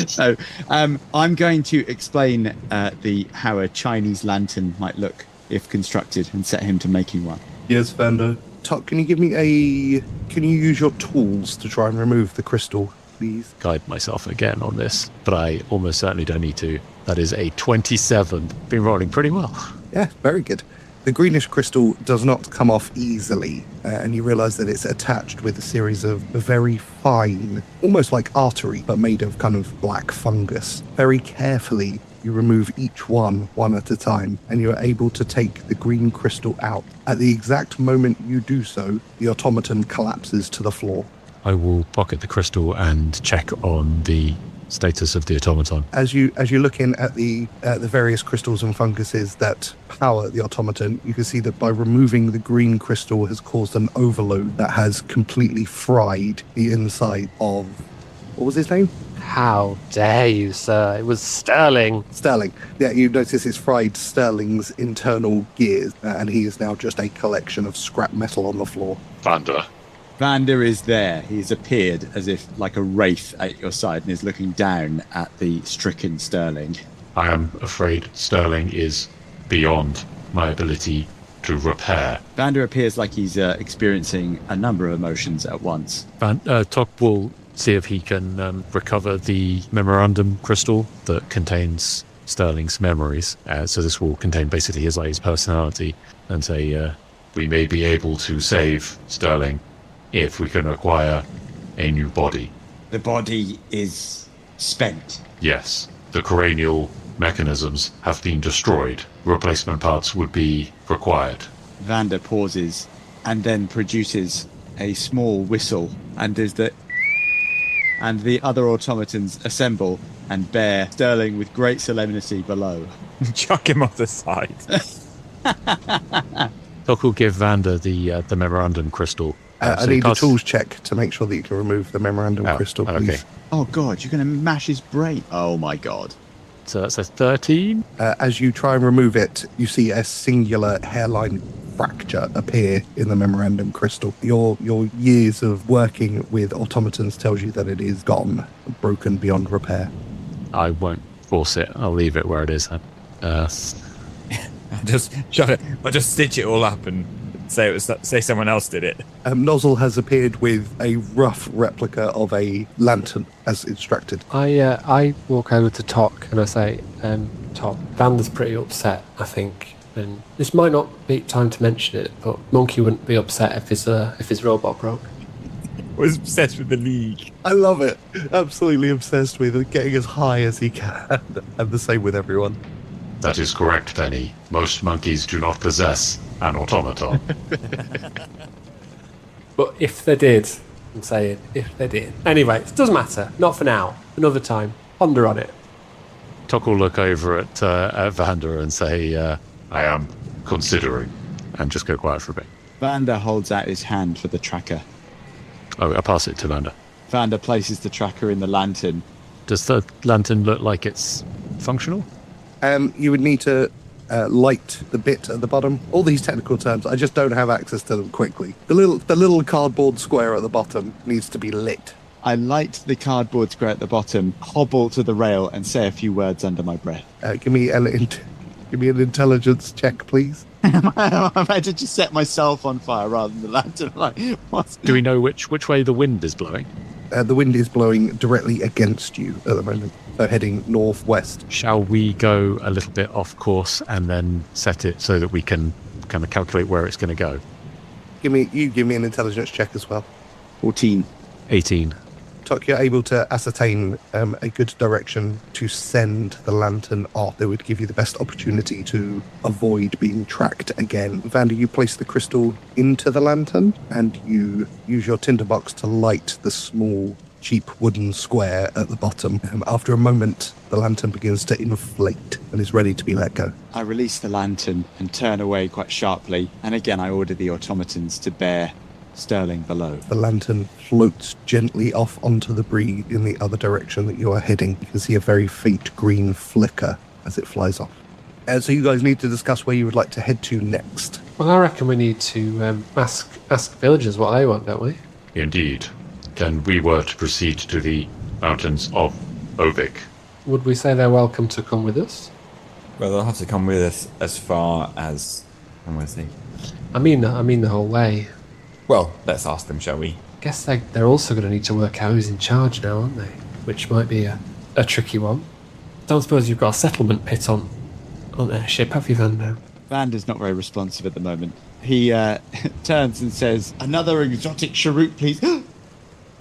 So, I'm going to explain how a Chinese lantern might look if constructed and set him to making one. Yes, Vander. Tock, can you give me Can you use your tools to try and remove the crystal, please? Guide myself again on this, but I almost certainly don't need to. That is a 27. Been rolling pretty well. Yeah, very good. The greenish crystal does not come off easily, and you realise that it's attached with a series of very fine, almost like artery, but made of kind of black fungus. Very carefully, you remove each one at a time, and you are able to take the green crystal out. At the exact moment you do so, the automaton collapses to the floor. I will pocket the crystal and check on the status of the automaton. As you look in at the various crystals and funguses that power the automaton, you can see that by removing the green crystal has caused an overload that has completely fried the inside of... What was his name? How dare you, sir? It was Sterling. Sterling. Yeah, you notice it's fried Sterling's internal gears, and he is now just a collection of scrap metal on the floor. Vander. Vander is there. He's appeared as if like a wraith at your side and is looking down at the stricken Sterling. I am afraid Sterling is beyond my ability to repair. Vander appears like he's experiencing a number of emotions at once. Tock will see if he can recover the memorandum crystal that contains Sterling's memories. So this will contain basically his personality, and say, We may be able to save Sterling if we can acquire a new body. The body is spent. Yes, the cranial mechanisms have been destroyed. Replacement parts would be required. Vander pauses and then produces a small whistle and does the... And the other automatons assemble and bear Sterling with great solemnity below. Chuck him off the side. Tock will give Vander the memorandum crystal. I need a tools check to make sure that you can remove the memorandum crystal, please. Okay. Oh, God, you're going to mash his brain. Oh, my God. So that's a 13. As you try and remove it, you see a singular hairline fracture appear in the memorandum crystal. Your years of working with automatons tells you that it is gone, broken beyond repair. I won't force it. I'll leave it where it is. I'll just shut it. I'll just stitch it all up and say someone else did it. Nozzle has appeared with a rough replica of a lantern as instructed. I walk over to Tock and I say, Tock, Vander's pretty upset, I think. And this might not be time to mention it, but Monkey wouldn't be upset if his robot broke. Was obsessed with the League. I love it. Absolutely obsessed with it, getting as high as he can. And the same with everyone. That is correct, Bennie. Most monkeys do not possess an automaton. But if they did, I'm saying, if they did. Anyway, it doesn't matter. Not for now. Another time. Ponder on it. Tock will look over at Vander and say, I am considering. and just go quiet for a bit. Vander holds out his hand for the tracker. Oh, I'll pass it to Vander. Vander places the tracker in the lantern. Does the lantern look like it's functional? You would need to light the bit at the bottom. All these technical terms, I just don't have access to them quickly. The little cardboard square at the bottom needs to be lit. I light the cardboard square at the bottom, hobble to the rail, and say a few words under my breath. Give me an intelligence check, please. I might have just set myself on fire rather than the lantern. Like, what? Do we know which way the wind is blowing? The wind is blowing directly against you at the moment, so heading northwest. Shall we go a little bit off course and then set it so that we can kind of calculate where it's going to go? Give me an intelligence check as well. 14. 18. Tock, you're able to ascertain a good direction to send the lantern off that would give you the best opportunity to avoid being tracked again. Vander, you place the crystal into the lantern and you use your tinderbox to light the small, cheap wooden square at the bottom. After a moment, the lantern begins to inflate and is ready to be let go. I release the lantern and turn away quite sharply, and again I order the automatons to bear Sterling below. The lantern floats gently off onto the breeze in the other direction that you are heading. You can see a very faint green flicker as it flies off. So you guys need to discuss where you would like to head to next. Well, I reckon we need to ask villagers what they want, don't we? Indeed. Then we were to proceed to the mountains of Ovik. Would we say they're welcome to come with us? Well, they'll have to come with us as far as... I'm going to say... I mean the whole way. Well, let's ask them, shall we? Guess they're also going to need to work out who's in charge now, aren't they? Which might be a tricky one. Don't suppose you've got a settlement pit on their ship, have you, Vander? Vander's not very responsive at the moment. He turns and says, "Another exotic cheroot, please."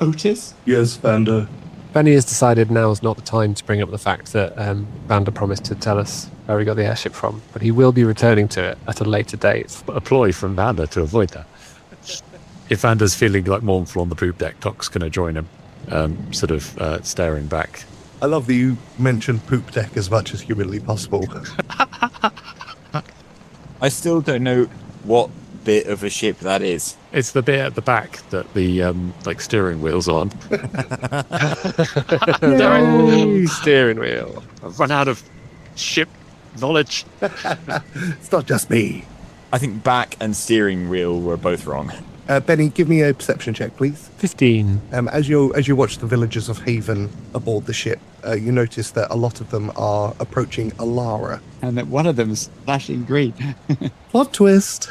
Otis? Yes, Vander. Bennie has decided now's not the time to bring up the fact that Vander promised to tell us where he got the airship from, but he will be returning to it at a later date. A ploy from Vander to avoid that. If Vander's feeling like mournful on the poop deck, Tock's going to join him, staring back. I love that you mentioned poop deck as much as humanly possible. I still don't know what bit of a ship that is. It's the bit at the back that the steering wheel's on. No steering wheel. I've run out of ship knowledge. It's not just me. I think back and steering wheel were both wrong. Bennie, give me a perception check, please. 15. As you watch the villagers of Haven aboard the ship, you notice that a lot of them are approaching Alara. And that one of them's flashing green. Plot twist.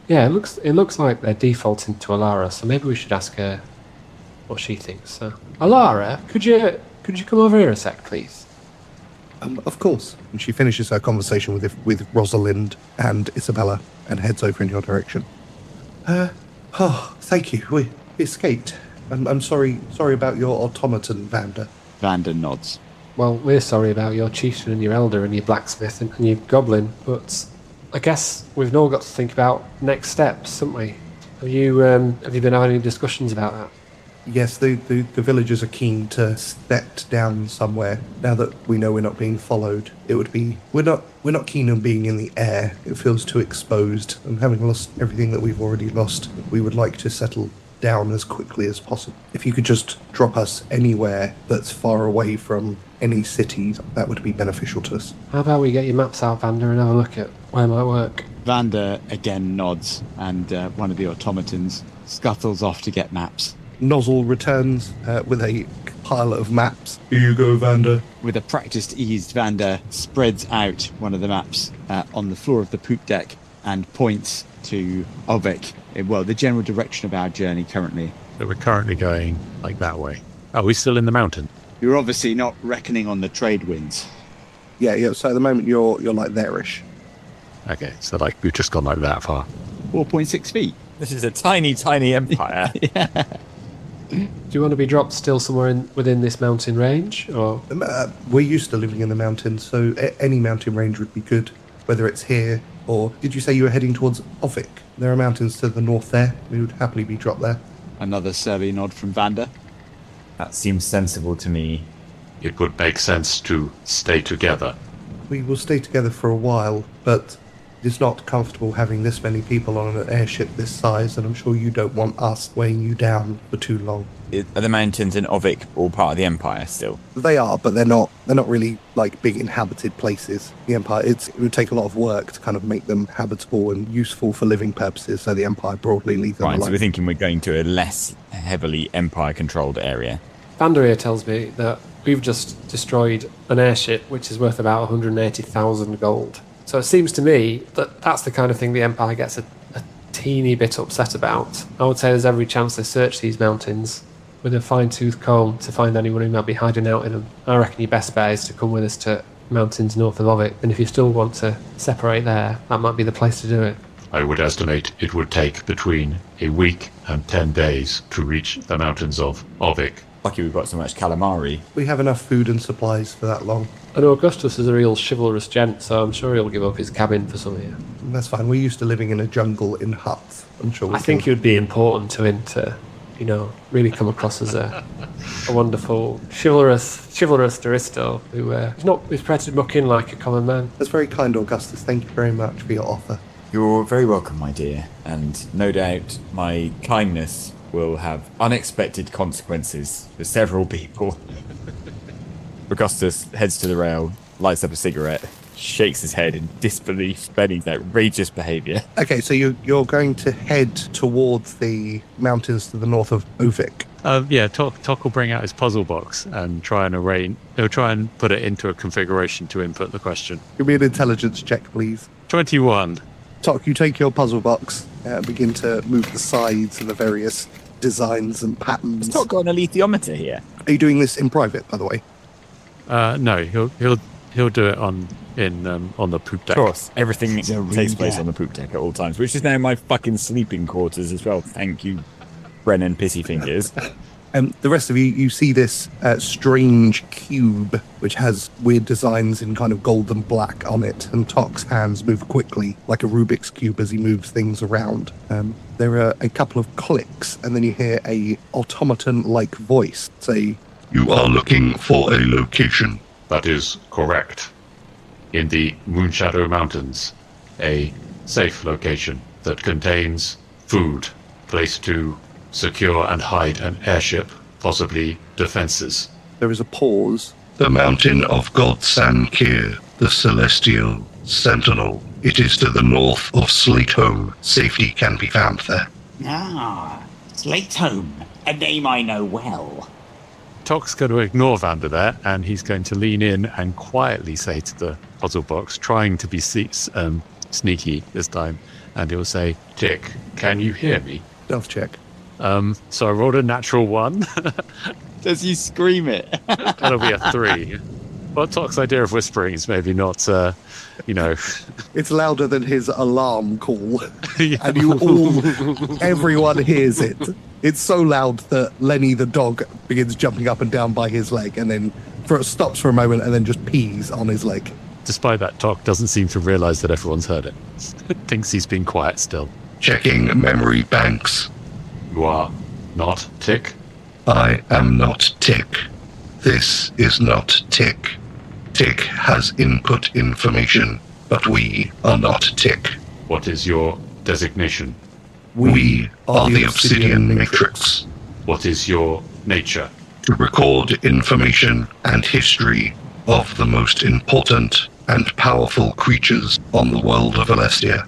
Yeah, it looks like they're defaulting to Alara, so maybe we should ask her what she thinks. Alara, could you come over here a sec, please? Of course. And she finishes her conversation with Rosalind and Isabella and heads over in your direction. Thank you. We escaped. I'm sorry about your automaton, Vander. Vander nods. well, we're sorry about your chieftain and your elder and your blacksmith and your goblin, but I guess we've all got to think about next steps, haven't we? Have you been having any discussions about that? Yes, the villagers are keen to set down somewhere. Now that we know we're not being followed, it would be we're not keen on being in the air. It feels too exposed, and having lost everything that we've already lost, we would like to settle down as quickly as possible. If you could just drop us anywhere that's far away from any cities, that would be beneficial to us. How about we get your maps out, Vander, and have a look at where it might work? Vander again nods, and one of the automatons scuttles off to get maps. Nozzle returns with a pile of maps. Here you go, Vander. With a practiced ease, Vander spreads out one of the maps on the floor of the poop deck and points to Ovik, the general direction of our journey currently. So we're currently going like that way. Are we still in the mountain? You're obviously not reckoning on the trade winds. Yeah. So at the moment you're like there-ish. Okay, so like we've just gone like that far. 4.6 feet. This is a tiny, tiny empire. Yeah. Do you want to be dropped still somewhere within this mountain range, or? We're used to living in the mountains, so any mountain range would be good, whether it's here or... Did you say you were heading towards Ovik? There are mountains to the north there. We would happily be dropped there. Another survey nod from Vander. That seems sensible to me. It would make sense to stay together. We will stay together for a while, but it's not comfortable having this many people on an airship this size, and I'm sure you don't want us weighing you down for too long. Are the mountains in Ovik all part of the empire still? They are, but they're not really like big inhabited places. The empire, it would take a lot of work to kind of make them habitable and useful for living purposes, so the empire broadly leaves them Right, alone. so we're thinking we're going to a less heavily empire-controlled area. Vander here tells me that we've just destroyed an airship which is worth about 180,000 gold. So it seems to me that that's the kind of thing the Empire gets a teeny bit upset about. I would say there's every chance they search these mountains with a fine-tooth comb to find anyone who might be hiding out in them. I reckon your best bet is to come with us to mountains north of Ovik, and if you still want to separate there, that might be the place to do it. I would estimate it would take between a week and 10 days to reach the mountains of Ovik. Lucky we've got so much calamari. We have enough food and supplies for that long. And Augustus is a real chivalrous gent, so I'm sure he'll give up his cabin for some of you. That's fine. We're used to living in a jungle in huts. I'm sure. I think it would be important to him to, really come across as a wonderful, chivalrous Daristo who's prepared to muck in like a common man. That's very kind, Augustus. Thank you very much for your offer. You're very welcome, my dear, and no doubt my kindness will have unexpected consequences for several people. Augustus heads to the rail, lights up a cigarette, shakes his head in disbelief, Bennie's outrageous behaviour. Okay, so you're going to head towards the mountains to the north of Ovik. Tock will bring out his puzzle box and try and put it into a configuration to input the question. Give me an intelligence check, please. 21. Tock, you take your puzzle box and begin to move the sides and the various designs and patterns. Has Tock got an alethiometer here? Are you doing this in private, by the way? No, he'll do it on the poop deck. Of course, everything takes place on the poop deck at all times, which is now my fucking sleeping quarters as well. Thank you, Brennan Pissyfingers. The rest of you see this strange cube, which has weird designs in kind of gold and black on it, and Tock's hands move quickly, like a Rubik's Cube, as he moves things around. There are a couple of clicks, and then you hear a automaton-like voice say, "You are looking for a location." That is correct. In the Moonshadow Mountains, a safe location that contains food, place to secure and hide an airship, possibly defenses. There is a pause. "The mountain of God Sankir, the celestial sentinel. It is to the north of Sleetholme. Safety can be found there." Ah, Sleetholme, a name I know well. Tock's going to ignore Vander there, and he's going to lean in and quietly say to the puzzle box, trying to be sneaky this time, and he'll say, "Tick, can you hear me?" Stealth check. So I rolled a natural 1. Does he scream it? That'll be a 3. Well, Tock's idea of whispering is maybe not, It's louder than his alarm call. Yeah. And everyone hears it. It's so loud that Lenny the dog begins jumping up and down by his leg, and then stops for a moment and then just pees on his leg. Despite that, Tock doesn't seem to realize that everyone's heard it. Thinks he's been quiet still. Checking memory banks. You are not Tick? I am not Tick. This is not Tick. Tick has input information, but we are not Tick. What is your designation? We are the Obsidian Matrix. What is your nature? To record information and history of the most important and powerful creatures on the world of Alestia.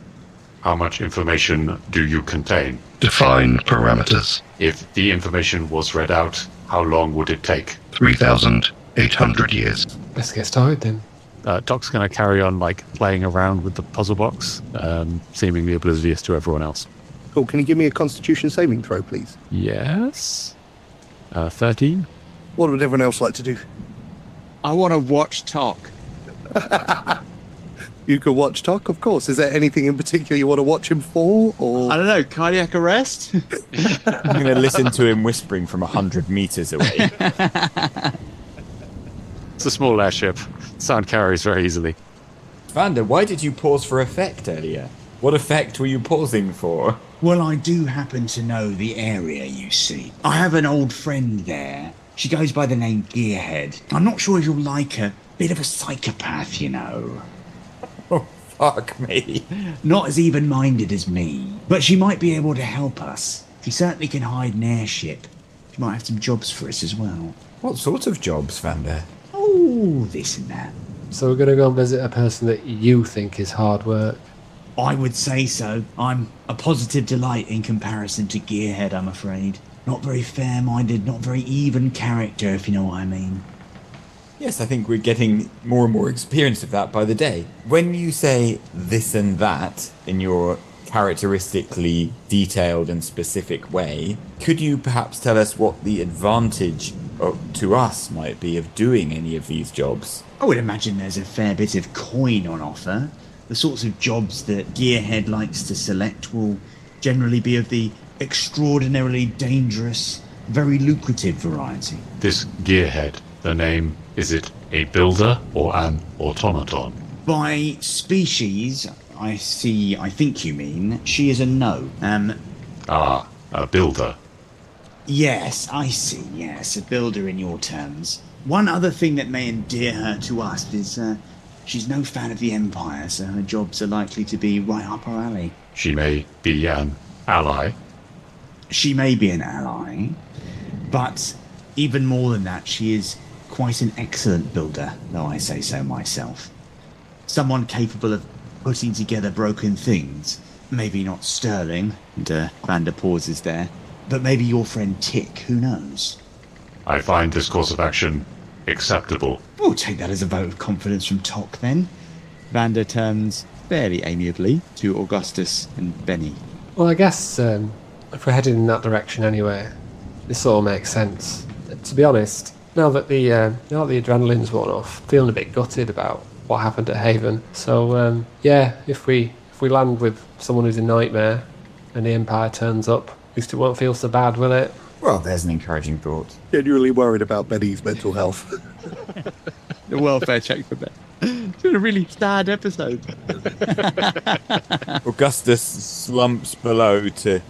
How much information do you contain? Define parameters. If the information was read out, how long would it take? 3,800 years. Let's get started then. Tock's going to carry on playing around with the puzzle box, seemingly oblivious to everyone else. Cool. Can you give me a Constitution saving throw, please? Yes. 13. What would everyone else like to do? I want to watch Tock. You can watch Tock, of course. Is there anything in particular you want to watch him for? Or I don't know, cardiac arrest? I'm going to listen to him whispering from 100 meters away. It's a small airship. Sound carries very easily. Vander, why did you pause for effect earlier? What effect were you pausing for? Well, I do happen to know the area, you see. I have an old friend there. She goes by the name Gearhead. I'm not sure if you'll like her. Bit of a psychopath, you know. Oh, fuck me. Not as even-minded as me, but she might be able to help us. She certainly can hide an airship. She might have some jobs for us as well. What sort of jobs, Vander? Oh, this and that. So we're going to go and visit a person that you think is hard work. I would say so. I'm a positive delight in comparison to Gearhead, I'm afraid. Not very fair-minded, not very even character, if you know what I mean. Yes, I think we're getting more and more experience of that by the day. When you say this and that in your characteristically detailed and specific way, could you perhaps tell us what the advantage to us might be of doing any of these jobs? I would imagine there's a fair bit of coin on offer. The sorts of jobs that Gearhead likes to select will generally be of the extraordinarily dangerous, very lucrative variety. This Gearhead, the name, is it a builder or an automaton? By species, I think you mean, she is a no. A builder. Yes, I see, yes, a builder in your terms. One other thing that may endear her to us is she's no fan of the Empire, so her jobs are likely to be right up her alley. She may be an ally. She may be an ally, but even more than that, she is quite an excellent builder, though I say so myself. Someone capable of putting together broken things. Maybe not Sterling, and Vander pauses there, but maybe your friend Tick, who knows? I find this course of action acceptable. We'll take that as a vote of confidence from Tock, then. Vander turns fairly amiably to Augustus and Bennie. Well, I guess if we're headed in that direction anyway, this all makes sense. To be honest, now that the adrenaline's worn off, feeling a bit gutted about what happened at Haven. So yeah, if we land with someone who's a nightmare and the Empire turns up, at least it won't feel so bad, will it? Well, there's an encouraging thought. Genuinely worried about Benny's mental health. The welfare check for Ben. It's been a really sad episode. Augustus slumps below to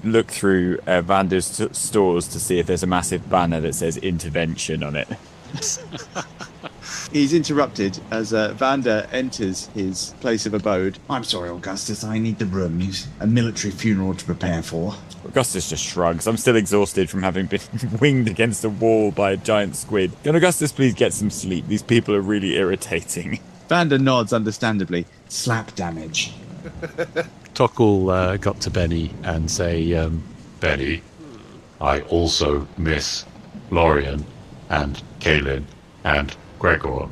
look through Vander's stores to see if there's a massive banner that says intervention on it. He's interrupted as Vander enters his place of abode. I'm sorry, Augustus, I need the rooms. A military funeral to prepare for. Augustus just shrugs. I'm still exhausted from having been winged against a wall by a giant squid. Can Augustus please get some sleep? These people are really irritating. Vander nods understandably. Slap damage. Tock will got to Bennie and say, Bennie, I also miss Lorian and Kaelin and Gregor.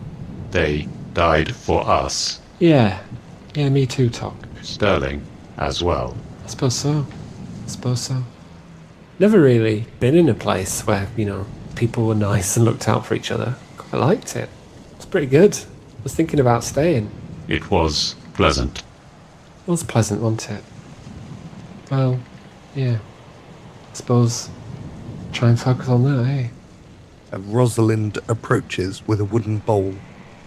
They died for us. Yeah, me too, Tock. Sterling as well. I suppose so. Never really been in a place where, people were nice and looked out for each other. I liked it. It's pretty good. I was thinking about staying. It was pleasant. It was pleasant, wasn't it? Well, yeah. I suppose try and focus on that, eh? And Rosalind approaches with a wooden bowl.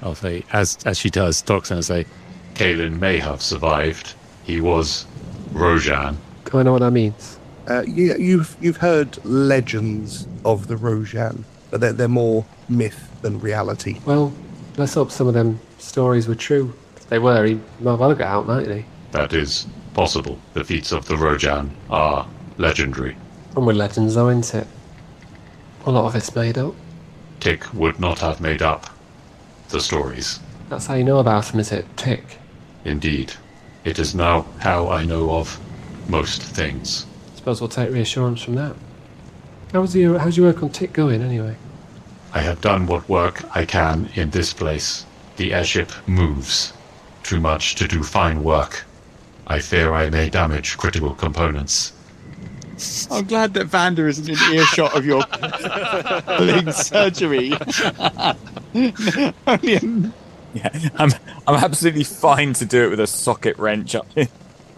I'll say, as she does, Tock's going to say, Kalen may have survived. He was Rojan. Do I know what that means? You've heard legends of the Rojan, but they're more myth than reality. Well, let's hope some of them stories were true. If they were, he might well get out, mightn't he? That is possible. The feats of the Rojan are legendary. And we're legends, though, isn't it? A lot of it's made up. Tick would not have made up the stories. That's how you know about them, is it? Tick. Indeed. It is now how I know of most things. Suppose we'll take reassurance from that. How's your work on Tick going, anyway? I have done what work I can in this place. The airship moves. Too much to do fine work. I fear I may damage critical components. I'm glad that Vander isn't in earshot of your pulling surgery. Yeah, I'm absolutely fine to do it with a socket wrench up here.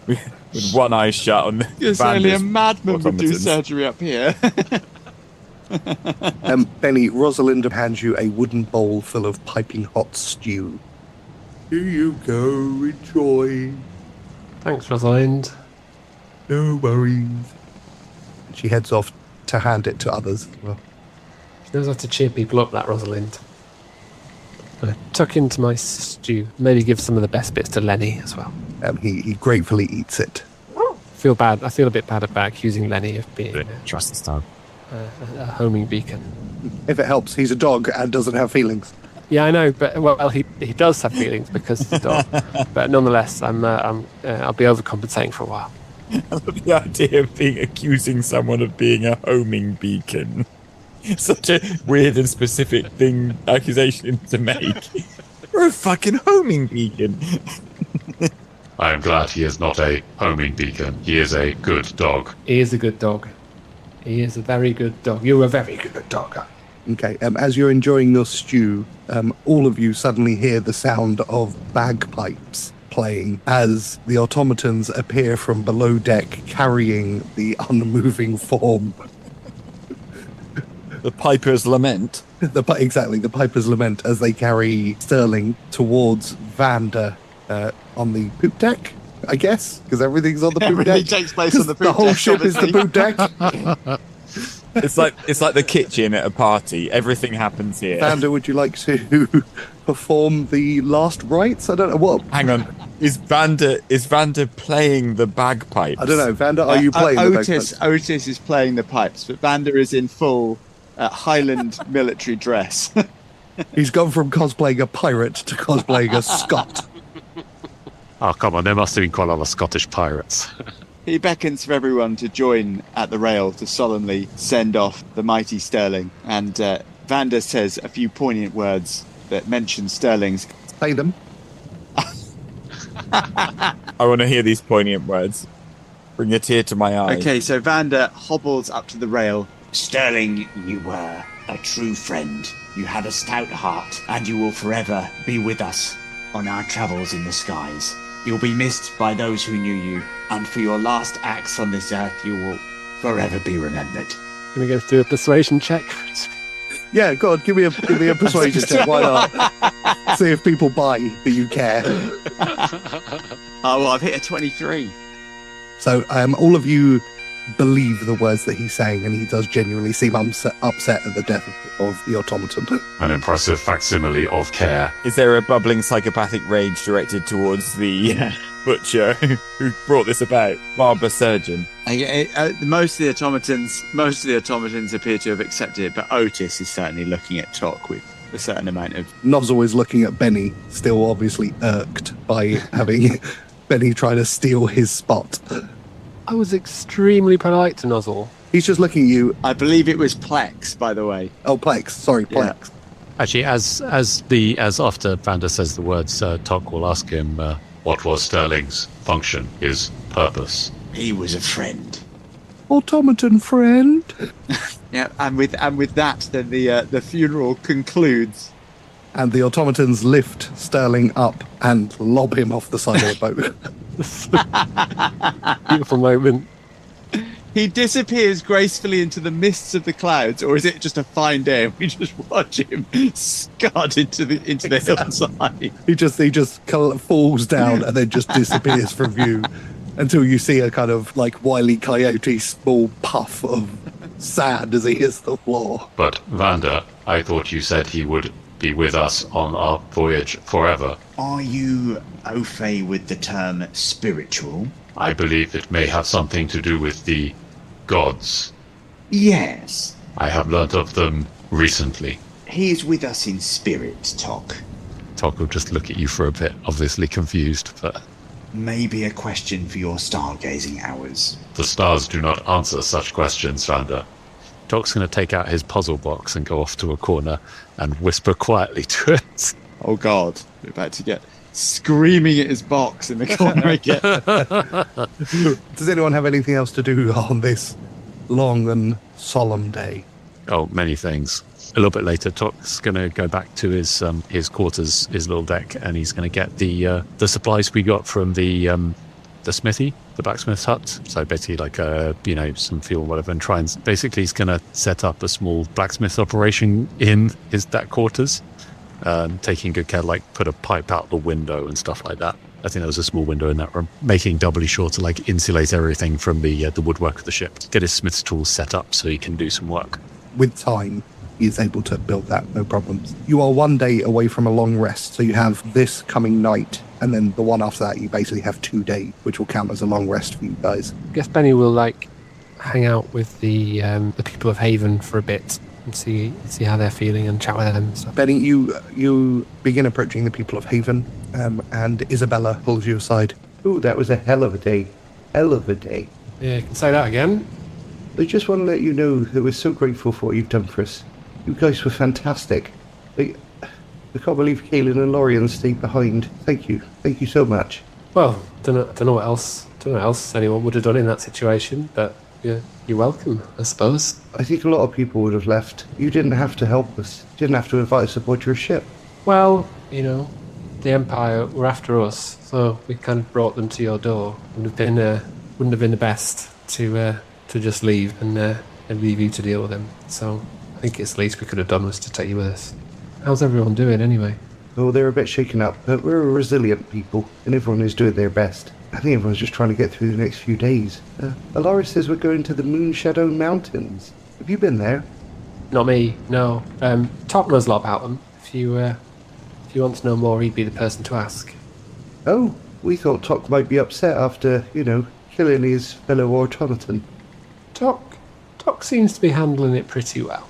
With one eye shut on Yes, only a madman would do automatons. surgery up here. Bennie, Rosalind hands you a wooden bowl full of piping hot stew. Here you go, enjoy. Thanks, Rosalind. No worries. She heads off to hand it to others as well. She knows how to cheer people up, that Rosalind. I tuck into my stew. Maybe give some of the best bits to Lenny as well. He gratefully eats it. I feel a bit bad about accusing Lenny of being Trust this dog. a homing beacon. If it helps, he's a dog and doesn't have feelings. Yeah, I know, but well, he does have feelings because he's a dog. But nonetheless, I'll be overcompensating for a while. I love the idea of accusing someone of being a homing beacon. Such a weird and specific accusation to make. We're a fucking homing beacon. I am glad he is not a homing beacon. He is a good dog. He is a good dog. He is a very good dog. You're a very good dog. Okay, as you're enjoying your stew, all of you suddenly hear the sound of bagpipes playing as the automatons appear from below deck carrying the unmoving form. The Piper's Lament. Exactly, the Piper's Lament as they carry Sterling towards Vander on the poop deck, I guess, because everything's on the poop Everything deck. takes place on the poop The whole deck, ship is the obviously. poop deck. It's like the kitchen at a party. Everything happens here. Vander, would you like to perform the last rites? I don't know what. Hang on. Is Vander playing the bagpipes? I don't know, Vander. Are you playing the bagpipes? Otis is playing the pipes, but Vander is in full Highland military dress. He's gone from cosplaying a pirate to cosplaying a Scot. Oh, come on, there must have been quite a lot of Scottish pirates. He beckons for everyone to join at the rail to solemnly send off the mighty Sterling. And Vander says a few poignant words that mention Sterling's. Say them. I want to hear these poignant words. Bring a tear to my eye. Okay, so Vander hobbles up to the rail. Sterling, you were a true friend. You had a stout heart, and you will forever be with us on our travels in the skies. You'll be missed by those who knew you, and for your last acts on this earth, you will forever be remembered. Can we go through a persuasion check? Yeah, go on, give me a persuasion check. Why not? See if people buy that you care. Oh, well, I've hit a 23. So all of you believe the words that he's saying, and he does genuinely seem upset at the death of the automaton. An impressive facsimile of care. Is there a bubbling psychopathic rage directed towards the butcher who brought this about? Barber surgeon. Most of the automatons appear to have accepted it, but Otis is certainly looking at Tock with a certain amount of. Nozzle is looking at Bennie, still obviously irked by having Bennie try to steal his spot. I was extremely polite to Nozzle. He's just looking at you. I believe it was Plex, by the way. Oh, Plex. Sorry, Plex. Yeah. Actually, as after Vander says the words, Tock will ask him, What was Sterling's function, his purpose? He was a friend. Automaton friend. Yeah, and with that, then the funeral concludes. And the automatons lift Sterling up and lob him off the side of the boat. Beautiful moment. He disappears gracefully into the mists of the clouds, or is it just a fine day and we just watch him scud into the hillside? He just falls down and then just disappears from view until you see a kind of like Wile E. Coyote small puff of sand as he hits the floor. But, Vander, I thought you said he would be with us on our voyage forever. Are you au fait with the term spiritual? I believe it may have something to do with the gods. Yes. I have learnt of them recently. He is with us in spirit, Tock. Tock will just look at you for a bit, obviously confused, but... Maybe a question for your stargazing hours. The stars do not answer such questions, Vander. Tock's going to take out his puzzle box and go off to a corner and whisper quietly to it. Oh God, we're about to get screaming at his box in the corner again. Does anyone have anything else to do on this long and solemn day? Oh, many things. A little bit later, Tock's going to go back to his quarters, his little deck, and he's going to get the supplies we got from the smithy, the blacksmith's hut. So basically, like some fuel, whatever, and try and basically he's going to set up a small blacksmith operation in that quarters, taking good care, like put a pipe out the window and stuff like that. I think there was a small window in that room, making doubly sure to like insulate everything from the woodwork of the ship. Get his smith's tools set up so he can do some work. With time, he's able to build that, no problems. You are 1 day away from a long rest, so you have this coming night, and then the one after that, you basically have 2 days, which will count as a long rest for you guys. I guess Bennie will like hang out with the people of Haven for a bit and see how they're feeling and chat with them and stuff. Bennie, you begin approaching the people of Haven, and Isabella pulls you aside. Ooh, that was a hell of a day. Hell of a day. Yeah, you can say that again. I just want to let you know that we're so grateful for what you've done for us. You guys were fantastic. I can't believe Kaelin and Lorian stayed behind. Thank you. Thank you so much. Well, don't know what else anyone would have done in that situation, but yeah, you're welcome, I suppose. I think a lot of people would have left. You didn't have to help us. You didn't have to invite us aboard your ship. Well, the Empire were after us, so we kind of brought them to your door. Wouldn't have been the best to just leave and leave you to deal with them. So I think it's the least we could have done was to take you with us. How's everyone doing anyway? Oh, they're a bit shaken up, but we're a resilient people, and everyone is doing their best. I think everyone's just trying to get through the next few days. Alaris says we're going to the Moon Shadow Mountains. Have you been there? Not me, no. Tock knows a lot about them. If you want to know more, he'd be the person to ask. Oh, we thought Tock might be upset after, killing his fellow automaton. Tock seems to be handling it pretty well.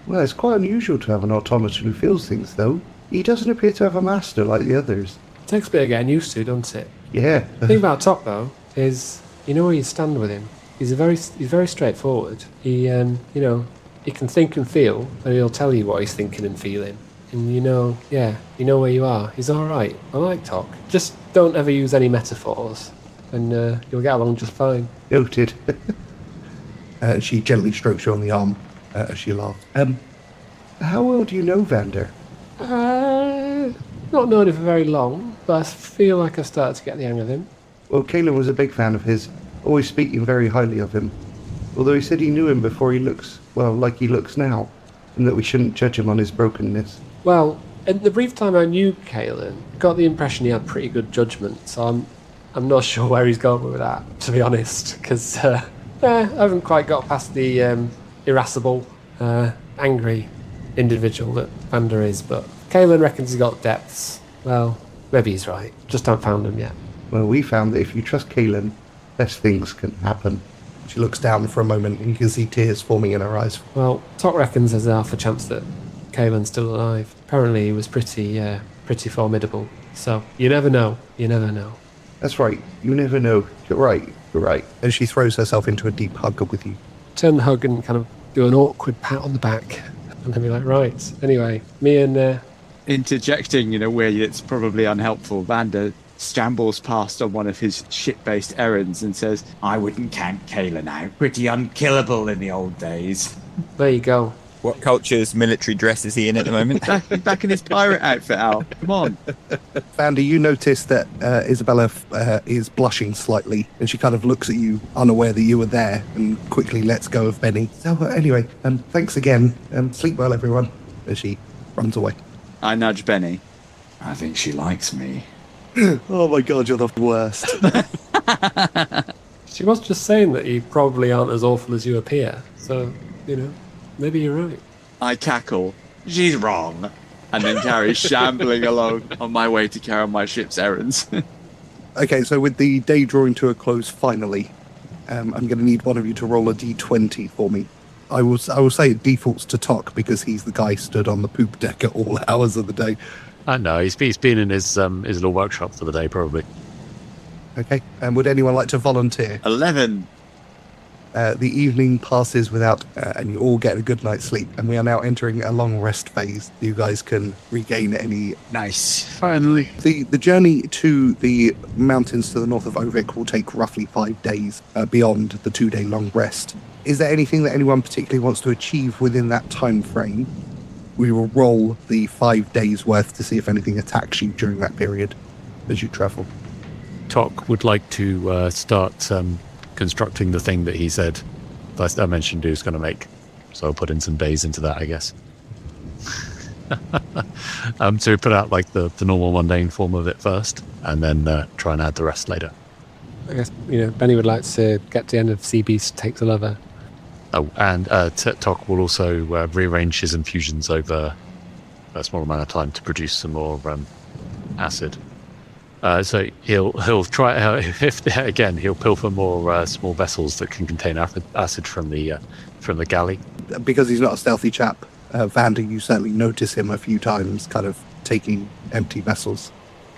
Well, it's quite unusual to have an automaton who feels things, though. He doesn't appear to have a master like the others. It takes a bit of getting used to, doesn't it? Yeah. The thing about Tock, though, is you know where you stand with him. He's very straightforward. He can think and feel, and he'll tell you what he's thinking and feeling. And you know where you are. He's all right. I like Tock. Just don't ever use any metaphors, and you'll get along just fine. Noted. She gently strokes you on the arm as she laughs. How well do you know Vander? Not known him for very long, but I feel like I've started to get the hang of him. Well, Kaelin was a big fan of his, always speaking very highly of him. Although he said he knew him before he looks, like he looks now, and that we shouldn't judge him on his brokenness. Well, in the brief time I knew Kaelin, I got the impression he had pretty good judgment, so I'm not sure where he's going with that, to be honest, because I haven't quite got past the irascible, angry individual that Vander is, but Kaelin reckons he's got depths. Well, maybe he's right. Just haven't found them yet. Well, we found that if you trust Kaelin, best things can happen. She looks down for a moment and you can see tears forming in her eyes. Well, Tock reckons there's half a chance that Kaelin's still alive. Apparently he was pretty formidable. So, you never know. You never know. That's right. You never know. You're right. And she throws herself into a deep hug with you. Turn the hug and kind of do an awkward pat on the back. And then be like, right. Anyway, me and... Interjecting in a way that's probably unhelpful, Vander shambles past on one of his ship-based errands and says, I wouldn't count Kaelin out. Pretty unkillable in the old days. There you go. What culture's military dress is he in at the moment? Back in his pirate outfit, Al. Come on. Vander, you notice that Isabella is blushing slightly, and she kind of looks at you, unaware that you were there, and quickly lets go of Bennie. So anyway, thanks again. Sleep well, everyone, as she runs away. I nudge Bennie. I think she likes me. Oh my god, you're the worst. She was just saying that you probably aren't as awful as you appear. So, maybe you're right. I cackle. She's wrong. And then carry shambling along on my way to carry on my ship's errands. Okay, so with the day drawing to a close finally, I'm going to need one of you to roll a d20 for me. I will say it defaults to Tock because he's the guy stood on the poop deck at all hours of the day. No, he's been in his little workshop for the day, probably. Okay, and would anyone like to volunteer? 11. The evening passes without, and you all get a good night's sleep. And we are now entering a long rest phase. You guys can regain any. Nice. Finally. The journey to the mountains to the north of Ovik will take roughly 5 days beyond the 2-day long rest. Is there anything that anyone particularly wants to achieve within that time frame? We will roll the 5 days worth to see if anything attacks you during that period as you travel. Tock would like to start constructing the thing that he said that I mentioned he was going to make. So I'll put in some days into that, I guess. So put out like the normal mundane form of it first, and then try and add the rest later. I guess, Bennie would like to get to the end of Sea Beast Take Deliver. Oh, and Tock will also rearrange his infusions over a small amount of time to produce some more acid. So he'll try he'll pilfer more small vessels that can contain acid from the galley. Because he's not a stealthy chap, Vander, you certainly notice him a few times, kind of taking empty vessels.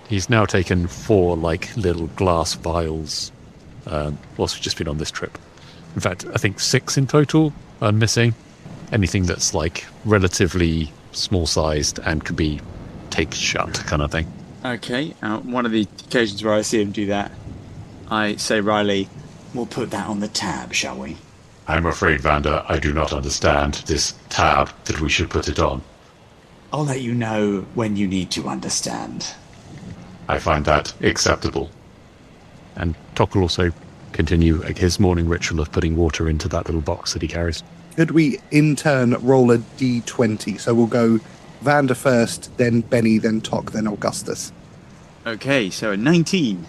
He's now taken 4 little glass vials whilst we've just been on this trip. In fact, I think 6 in total are missing. Anything that's relatively small sized and could be taped shut kind of thing. Okay, one of the occasions where I see him do that, I say, Riley, We'll put that on the tab, shall we? I'm afraid, Vander, I do not understand this tab that we should put it on. I'll let you know when you need to understand. I find that acceptable. And Tock will also continue his morning ritual of putting water into that little box that he carries. Could we, in turn, roll a d20? So we'll go Vander first, then Bennie, then Tock, then Augustus. Okay, so a 19.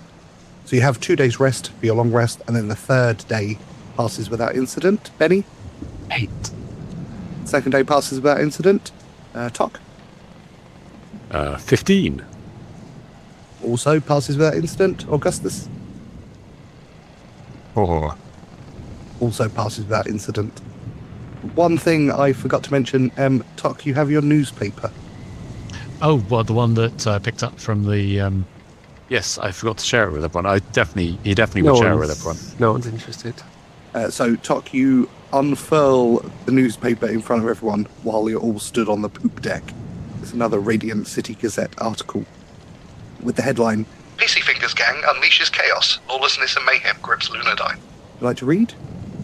So you have 2 days rest for your long rest, and then the third day passes without incident. Bennie? 8. Second day passes without incident. Tock? 15. Also passes without incident. Augustus? 4. Also passes without incident. One thing I forgot to mention, Tock, you have your newspaper. Oh, well, the one that I picked up from the... yes, I forgot to share it with everyone. He definitely would share it with everyone. No one's interested. So, Tock, you unfurl the newspaper in front of everyone while you're all stood on the poop deck. It's another Radiant City Gazette article with the headline, Pissy Fingers Gang unleashes chaos. Lawlessness and mayhem grips Lunadyne. Would you like to read?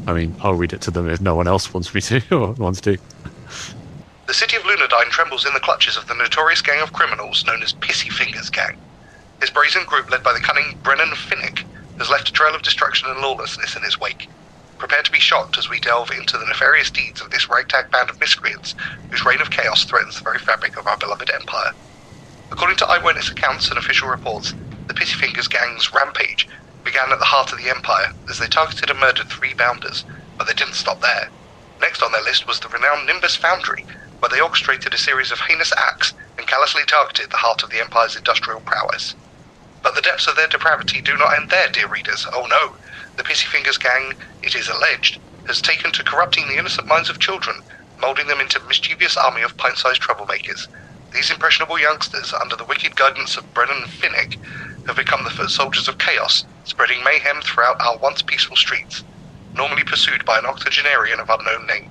I mean, I'll read it to them if no one else wants me to or wants to. The city of Lunadyne trembles in the clutches of the notorious gang of criminals known as Pissy Fingers Gang. This brazen group, led by the cunning Brennan Finnick, has left a trail of destruction and lawlessness in its wake. Prepare to be shocked as we delve into the nefarious deeds of this ragtag band of miscreants whose reign of chaos threatens the very fabric of our beloved empire. According to eyewitness accounts and official reports, the Pissy Fingers Gang's rampage began at the heart of the empire as they targeted and murdered 3 bounders, but they didn't stop there. Next on their list was the renowned Nimbus Foundry, where they orchestrated a series of heinous acts and callously targeted the heart of the empire's industrial prowess. But the depths of their depravity do not end there, dear readers. Oh no, the Pissy Fingers Gang, it is alleged, has taken to corrupting the innocent minds of children, moulding them into a mischievous army of pint-sized troublemakers. These impressionable youngsters, under the wicked guidance of Brennan Finnick, have become the foot soldiers of chaos, spreading mayhem throughout our once peaceful streets, normally pursued by an octogenarian of unknown name.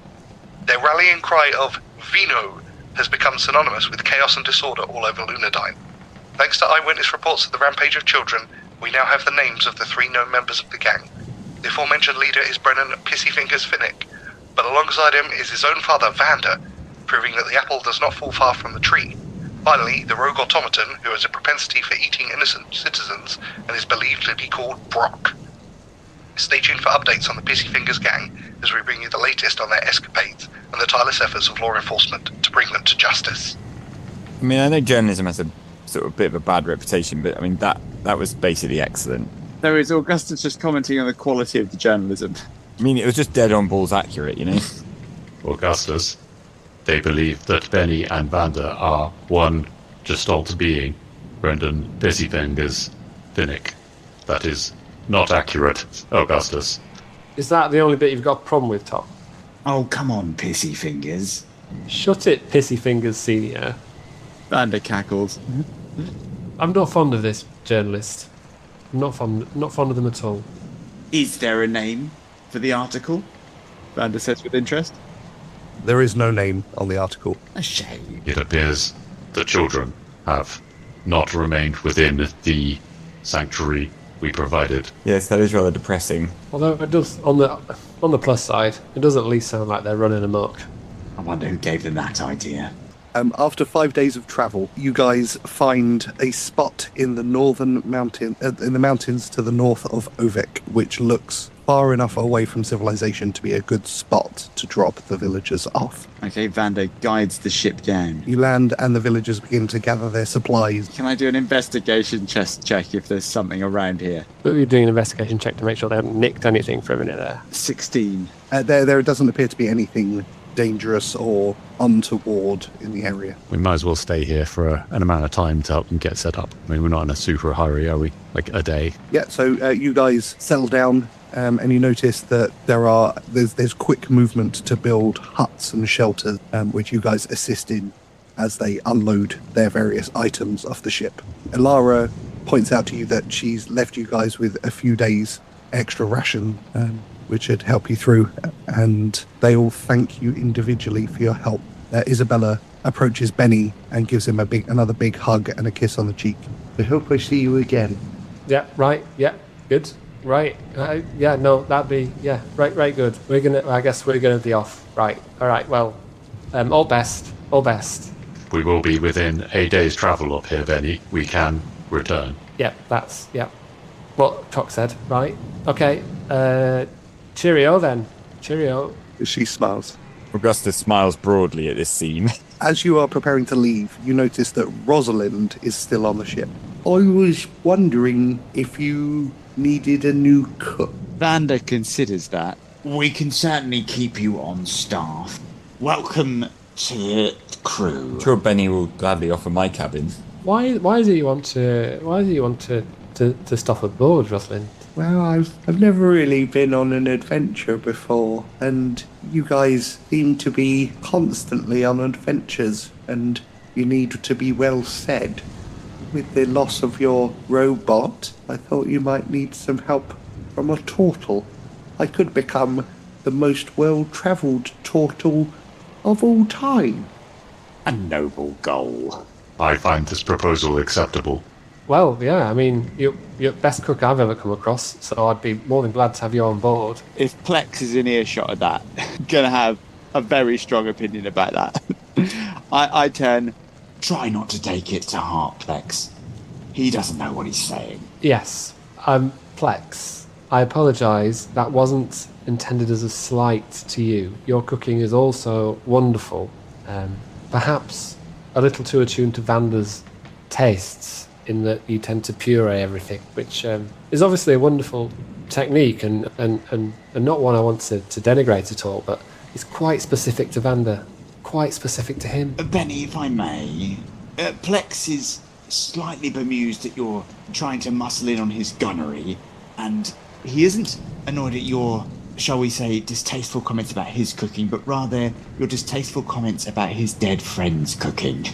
Their rallying cry of Zeno has become synonymous with chaos and disorder all over Lunadyne. Thanks to eyewitness reports of the rampage of children, we now have the names of the 3 known members of the gang. The aforementioned leader is Brennan Pissy Fingers Finnick, but alongside him is his own father, Vander, proving that the apple does not fall far from the tree. Finally, the rogue automaton, who has a propensity for eating innocent citizens and is believed to be called Brock. Stay tuned for updates on the Pissy Fingers gang as we bring you the latest on their escapades and the tireless efforts of law enforcement to bring them to justice. I mean, I know journalism has a sort of bit of a bad reputation, but I mean, that was basically excellent. There is Augustus just commenting on the quality of the journalism. I mean, it was just dead on balls accurate, you know? Augustus, they believe that Bennie and Vander are one gestalt being, Brendan Pissyfingers Finnick. That is not accurate, Augustus. Is that the only bit you've got a problem with, Tock? Oh, come on, pissy fingers. Shut it, Pissy Fingers Senior. Vander cackles. I'm not fond of this journalist. I'm not fond of them at all. Is there a name for the article? Vander says with interest. There is no name on the article. A shame. It appears the children have not remained within the sanctuary we provided. Yes, that is rather depressing. Although it does, on the plus side, it does at least sound like they're running amok. I wonder who gave them that idea. After 5 days of travel, you guys find a spot in the in the mountains to the north of Ovik, which looks far enough away from civilization to be a good spot to drop the villagers off. Okay, Vander guides the ship down. You land and the villagers begin to gather their supplies. Can I do an investigation check if there's something around here? But we're doing an investigation check to make sure they haven't nicked anything for a minute there. 16. There doesn't appear to be anything dangerous or untoward in the area. We might as well stay here for an amount of time to help them get set up. I mean, we're not in a super hurry, are we? Like a day. Yeah, so you guys settle down and you notice that there's quick movement to build huts and shelters, which you guys assist in as they unload their various items off the ship. Elara points out to you that she's left you guys with a few days extra ration, which should help you through, and they all thank you individually for your help. Isabella approaches Bennie and gives him another big hug and a kiss on the cheek. I hope I see you again. Yeah, right, yeah, good. Right, yeah, no, that'd be, yeah, right, good. I guess we're gonna be off. Right, alright, well, all best. We will be within a day's travel up here, Bennie. We can return. Yeah, that's what Tock said, right? Okay, cheerio then. Cheerio. She smiles. Augustus smiles broadly at this scene. As you are preparing to leave, you notice that Rosalind is still on the ship. I was wondering if you needed a new cook. Vander considers that. We can certainly keep you on staff. Welcome to the crew. I'm sure Bennie will gladly offer my cabin. Why do you want to stop aboard, Rosalind? Well, I've never really been on an adventure before, and you guys seem to be constantly on adventures, and you need to be well fed. With the loss of your robot, I thought you might need some help from a turtle. I could become the most well-travelled turtle of all time. A noble goal. I find this proposal acceptable. Well, yeah, I mean, you're best cook I've ever come across, so I'd be more than glad to have you on board. If Plex is in earshot of that, gonna have a very strong opinion about that. I turn. Try not to take it to heart, Plex. He doesn't know what he's saying. Yes, Plex. I apologise. That wasn't intended as a slight to you. Your cooking is also wonderful. Perhaps a little too attuned to Vander's tastes, in that you tend to puree everything, which is obviously a wonderful technique and not one I want to denigrate at all, but it's quite specific to Vander, quite specific to him. Bennie, if I may, Plex is slightly bemused that you're trying to muscle in on his gunnery, and he isn't annoyed at your, shall we say, distasteful comments about his cooking, but rather your distasteful comments about his dead friend's cooking.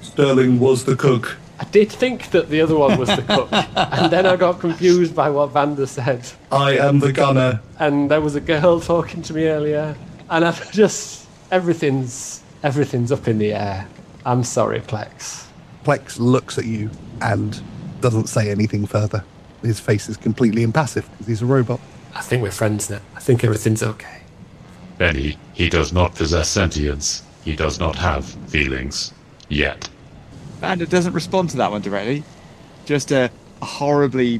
Sterling was the cook. I did think that the other one was the cook, and then I got confused by what Vander said. I am the gunner. And there was a girl talking to me earlier, and I've just everything's up in the air. I'm sorry, Plex. Plex looks at you and doesn't say anything further. His face is completely impassive because he's a robot. I think we're friends now. I think everything's okay. Bennie, he does not possess sentience. he does not have feelings. Yet. Vander doesn't respond to that one directly. Just a horrible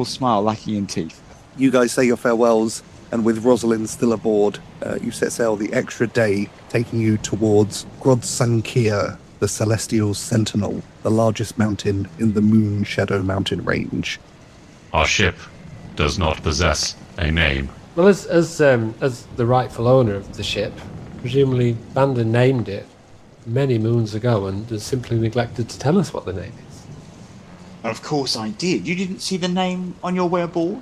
smile lacking in teeth. You guys say your farewells, and with Rosalind still aboard, you set sail the extra day, taking you towards Grodsankia, the Celestial Sentinel, the largest mountain in the Moon Shadow mountain range. Our ship does not possess a name. Well, as the rightful owner of the ship, presumably Vander named it many moons ago and has simply neglected to tell us what the name is. Of course I did. You didn't see the name on your way aboard?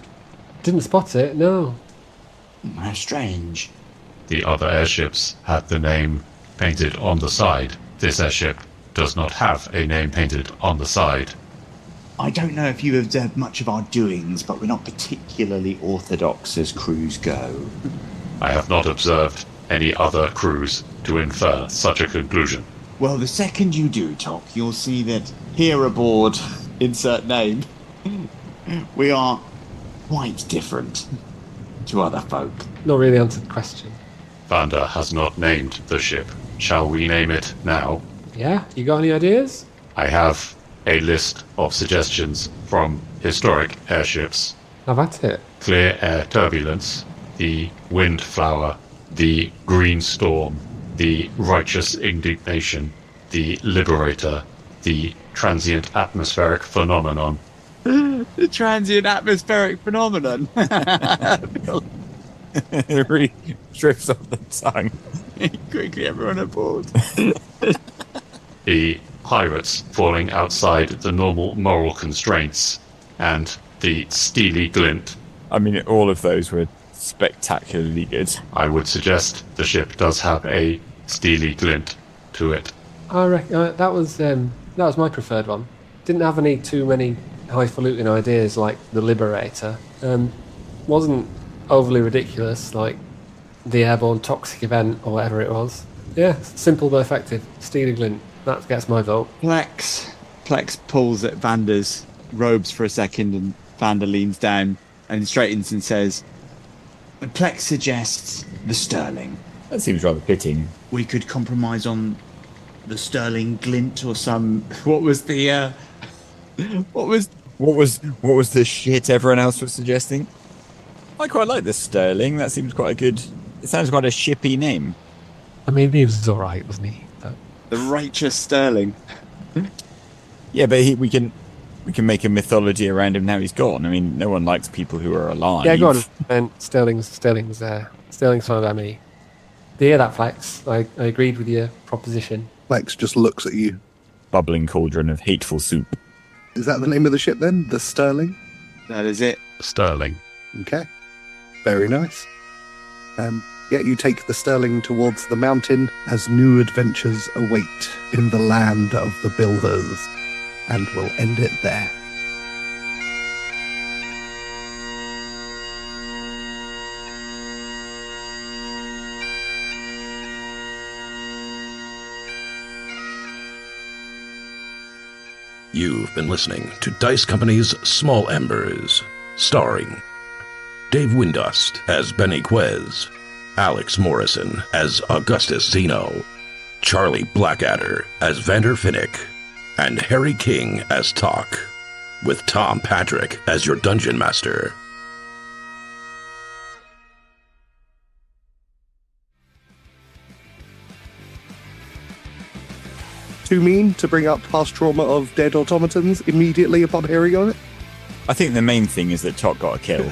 Didn't spot it, no. How strange. The other airships had the name painted on the side. This airship does not have a name painted on the side. I don't know if you observed much of our doings, but we're not particularly orthodox as crews go. I have not observed any other crews to infer such a conclusion. Well, the second you do, Tock, you'll see that here aboard, insert name, we are quite different to other folk. Not really answered the question. Vander has not named the ship. Shall we name it now? Yeah? You got any ideas? I have a list of suggestions from historic airships. Have at it. Clear Air Turbulence, the Windflower, the Green Storm, the Righteous Indignation, the Liberator, the Transient Atmospheric Phenomenon. The transient atmospheric phenomenon. It really drifts off the tongue. Quickly, everyone aboard. The Pirates falling outside the normal moral constraints, and the Steely Glint. I mean, all of those were spectacularly good. I would suggest the ship does have a steely glint to it. I reckon that was my preferred one. Didn't have any too many highfalutin ideas like the Liberator. Wasn't overly ridiculous like the airborne toxic event or whatever it was. Yeah, simple but effective. Steely glint. That gets my vote. Plex pulls at Vander's robes for a second, and Vander leans down and straightens and says, Plex suggests the Sterling. That seems rather fitting. We could compromise on the Sterling glint or some... What was the shit everyone else was suggesting? I quite like the Sterling. That seems quite a good... It sounds quite a shippy name. I mean, he was alright, wasn't he? The Righteous Sterling. Yeah, but we can make a mythology around him now he's gone. I mean, no one likes people who are alive. Yeah, go on. And Sterling's there. Sterling's fine by me. Do you hear that, Flex? I agreed with your proposition. Flex just looks at you. Bubbling cauldron of hateful soup. Is that the name of the ship then? The Sterling? That is it. Sterling. Okay. Very nice. Yeah, you take the Sterling towards the mountain as new adventures await in the land of the builders. And we'll end it there. You've been listening to Dice Company's Small Embers, starring Dave Windust as Bennie Quez, Alex Morrison as Augustus Zeno, Charlie Blackadder as Vander Finnick, and Harry King as Tock, with Tom Patrick as your Dungeon Master. Too mean to bring up past trauma of dead automatons immediately upon hearing of it? I think the main thing is that Tock got a kill.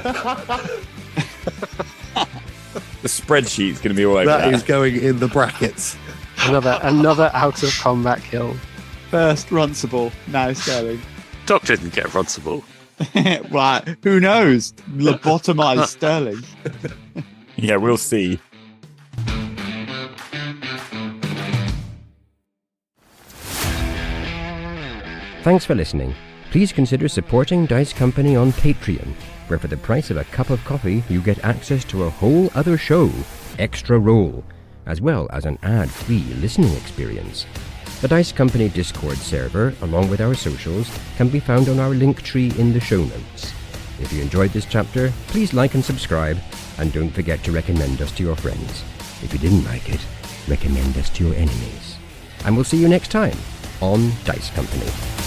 The spreadsheet's going to be all over that. That is going in the brackets. Another out of combat kill. First Runcible, now Sterling. Tock didn't get Runcible. Right, who knows? Lobotomized Sterling. Yeah, we'll see. Thanks for listening. Please consider supporting Dice Company on Patreon, where for the price of a cup of coffee you get access to a whole other show, Extra Roll, as well as an ad-free listening experience. The Dice Company Discord server, along with our socials, can be found on our Linktree in the show notes. If you enjoyed this chapter, please like and subscribe, and don't forget to recommend us to your friends. If you didn't like it, recommend us to your enemies. And we'll see you next time on Dice Company.